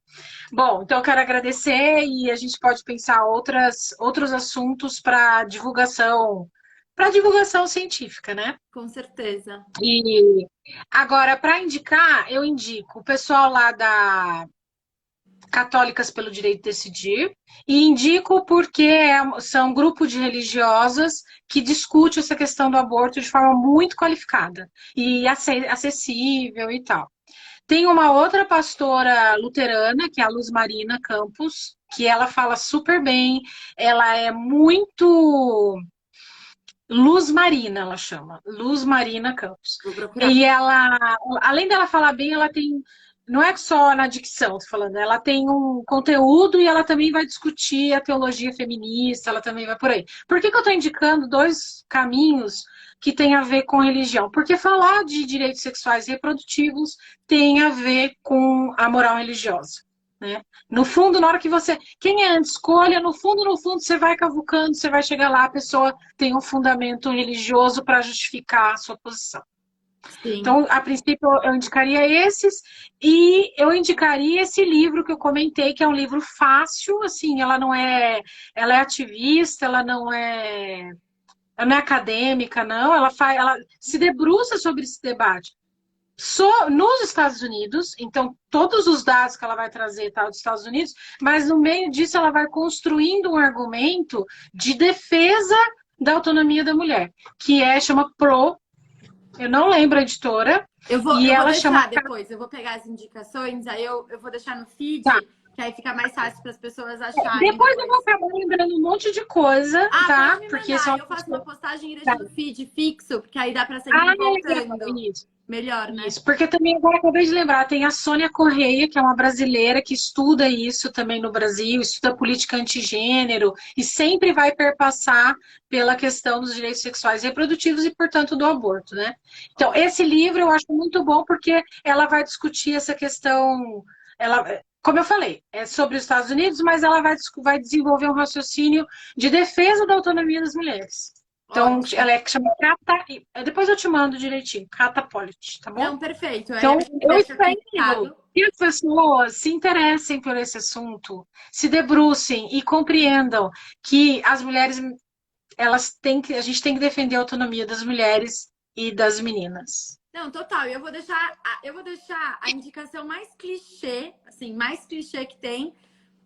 Bom, então eu quero agradecer e a gente pode pensar outros assuntos para divulgação científica, né? com certeza. E agora, para indicar, eu indico o pessoal lá da Católicas pelo Direito de Decidir e indico porque são um grupo de religiosas que discute essa questão do aborto de forma muito qualificada e acessível e tal. Tem uma outra pastora luterana, que é a Luz Marina Campos, que ela fala super bem, ela é muito Luz Marina, ela chama. Luz Marina Campos. Vou procurar. E ela, além dela falar bem, ela tem. Não é só na dicção, tô falando, ela tem um conteúdo e ela também vai discutir a teologia feminista, ela também vai por aí. Por que eu estou indicando dois caminhos que têm a ver com religião? Porque falar de direitos sexuais e reprodutivos tem a ver com a moral religiosa. Né? No fundo, na hora que você. Quem é anti-escolha, no fundo, você vai cavucando, você vai chegar lá, a pessoa tem um fundamento religioso para justificar a sua posição. Sim. Então, a princípio, eu indicaria esses, e eu indicaria esse livro que eu comentei, que é um livro fácil, assim, ela é ativista, ela não é acadêmica, não, ela se debruça sobre esse debate. Nos Estados Unidos, então todos os dados que ela vai trazer tá dos Estados Unidos, mas no meio disso ela vai construindo um argumento de defesa da autonomia da mulher, chama Pro, eu não lembro a editora, e Eu vou ela chama. deixar depois, eu vou pegar as indicações, aí eu vou deixar no feed, Tá. que aí fica mais fácil para as pessoas acharem Depois eu depois. vou acabar lembrando um monte de coisa, Ah, pode tá? me Porque mandar. são. Eu faço uma postagem e Tá. deixo no feed fixo, porque aí dá para seguir Ah, é legal, voltando. isso. Melhor, né? Isso, porque também agora acabei de lembrar, tem a Sônia Correia, que é uma brasileira que estuda isso também no Brasil, estuda política antigênero e sempre vai perpassar pela questão dos direitos sexuais e reprodutivos e, portanto, do aborto, né? Então, esse livro eu acho muito bom porque ela vai discutir essa questão, como eu falei, é sobre os Estados Unidos, mas ela vai desenvolver um raciocínio de defesa da autonomia das mulheres. Então, Ótimo. ela chama Cata. Depois eu te mando direitinho, Cata Pollitt, tá bom? Não, perfeito. Aí a Então, gente eu deixa espero fixado. que as pessoas se interessem por esse assunto, se debrucem e compreendam que as mulheres, a gente tem que defender a autonomia das mulheres e das meninas. Não, total. Eu vou deixar a indicação mais clichê, assim, mais clichê que tem.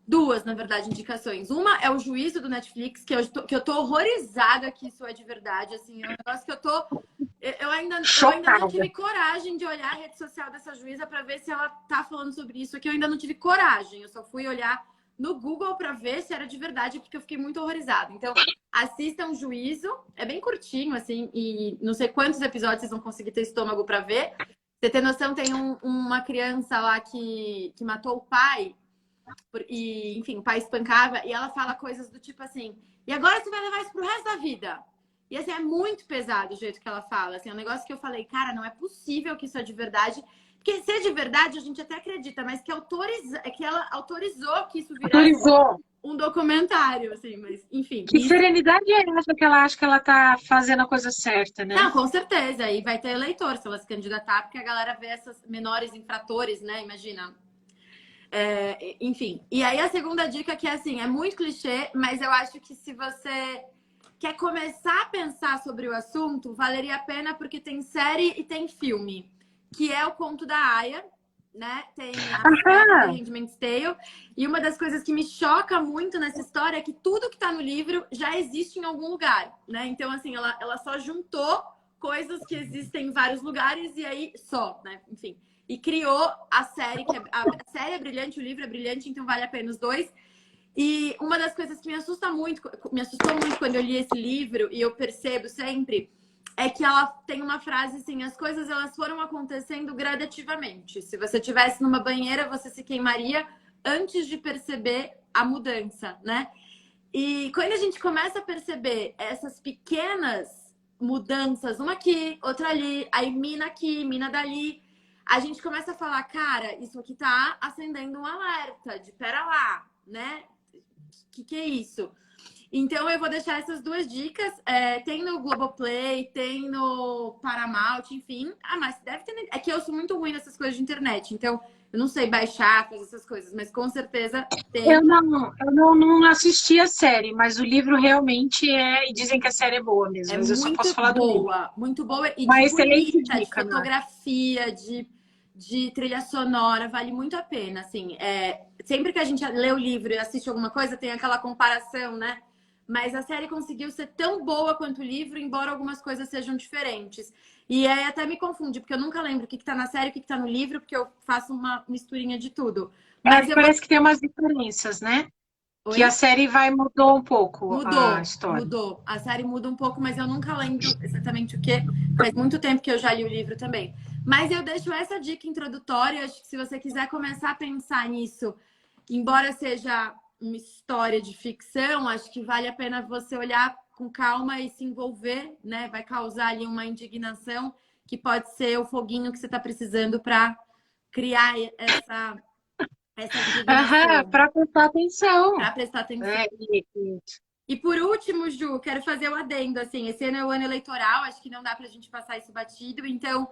Duas, na verdade, indicações. Uma é o Juízo do Netflix, que eu tô horrorizada que isso é de verdade, assim, é um negócio que eu ainda não Chocada. tive coragem de olhar a rede social dessa juíza para ver se ela tá falando sobre isso, que eu ainda não tive coragem. Eu só fui olhar no Google para ver se era de verdade, porque eu fiquei muito horrorizada. Então, assistam o Juízo, é bem curtinho, assim, e não sei quantos episódios vocês vão conseguir ter estômago para ver. Você tem noção, tem uma criança lá que matou o pai, e, enfim, o pai espancava, e ela fala coisas do tipo assim, e agora você vai levar isso pro resto da vida. E assim, é muito pesado o jeito que ela fala. Assim, é um negócio que eu falei, cara, não é possível que isso é de verdade. Porque ser de verdade a gente até acredita, mas que ela autorizou que isso virasse Autorizou. um documentário, assim, mas enfim. Que Isso... serenidade é essa que ela acha que ela tá fazendo a coisa certa, né? Não, com certeza. E vai ter eleitor se ela se candidatar, porque a galera vê essas menores infratores, né? Imagina. Enfim. E aí a segunda dica que é assim, é muito clichê, mas eu acho que se você quer começar a pensar sobre o assunto, valeria a pena porque tem série e tem filme, que é o Conto da Aia, né? Tem a série The Handmaid's Tale. E uma das coisas que me choca muito nessa história é que tudo que tá no livro já existe em algum lugar, né? Então, assim, ela só juntou coisas que existem em vários lugares e aí só, né? Enfim. E criou a série, a série é brilhante, o livro é brilhante, então vale a pena os dois. E uma das coisas que me assustou muito quando eu li esse livro, e eu percebo sempre, é que ela tem uma frase assim, as coisas elas foram acontecendo gradativamente. Se você estivesse numa banheira, você se queimaria antes de perceber a mudança, né? E quando a gente começa a perceber essas pequenas mudanças, uma aqui, outra ali, aí mina aqui, mina dali. A gente começa a falar, cara, isso aqui tá acendendo um alerta de pera lá, né? Que é isso? Então eu vou deixar essas duas dicas. Tem no Globoplay, tem no Paramount, enfim. Ah, mas deve ter. É que eu sou muito ruim nessas coisas de internet, então eu não sei baixar, fazer essas coisas, mas com certeza tem. Eu não assisti a série, mas o livro realmente é. E dizem que a série é boa mesmo, É mas eu só posso falar do livro. muito boa e Uma de excelente bonita, de dica, né? fotografia, de trilha sonora, vale muito a pena, assim. Sempre que a gente lê o livro e assiste alguma coisa, tem aquela comparação, né? Mas a série conseguiu ser tão boa quanto o livro, embora algumas coisas sejam diferentes. E aí até me confunde, porque eu nunca lembro o que tá na série, o que tá no livro, porque eu faço uma misturinha de tudo. Mas eu vou... Parece que tem umas diferenças, né? Que a Oi? série mudou um pouco a Mudou, história. mudou. A série muda um pouco, mas eu nunca lembro exatamente o que. Faz muito tempo que eu já li o livro também. Mas eu deixo essa dica introdutória. Acho que se você quiser começar a pensar nisso, embora seja uma história de ficção, acho que vale a pena você olhar com calma e se envolver, né? Vai causar ali uma indignação que pode ser o foguinho que você está precisando para criar essa Aham, indignação, para prestar atenção. para prestar atenção. É, E por último, Ju, quero fazer o adendo, assim, esse ano é o ano eleitoral, acho que não dá pra gente passar isso batido, então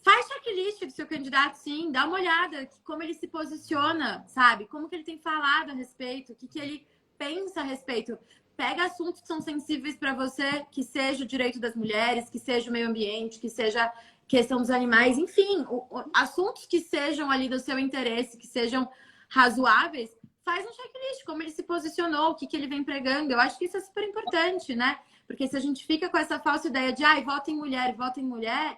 faz checklist do seu candidato, sim, dá uma olhada, como ele se posiciona, sabe? Como que ele tem falado a respeito, o que ele pensa a respeito. Pega assuntos que são sensíveis para você, que seja o direito das mulheres, que seja o meio ambiente, que seja questão dos animais, enfim, assuntos que sejam ali do seu interesse, que sejam razoáveis, faz um checklist, como ele se posicionou, o que ele vem pregando. Eu acho que isso é super importante, né? Porque se a gente fica com essa falsa ideia de vota em mulher,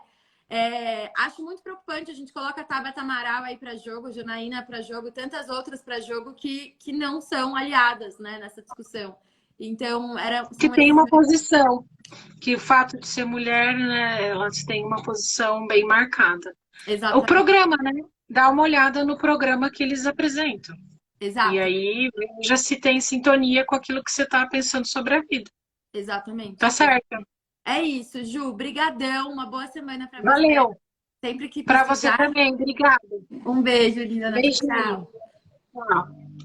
acho muito preocupante. A gente coloca a Tabata Amaral aí para jogo, Janaína para jogo, tantas outras para jogo que não são aliadas, né, nessa discussão. Então, que são tem esses. uma posição, que o fato de ser mulher, né, elas têm uma posição bem marcada. O Exatamente. programa, né? Dá uma olhada no programa que eles apresentam. E Exato. aí veja se tem sintonia com aquilo que você está pensando sobre a vida. Tá Exatamente. certo? É isso, Ju. Brigadão. Uma boa semana para você. Valeu. Sempre que Para você precisar. também. Obrigada. Um beijo, linda. Tchau, Beijinho. tchau. Tchau.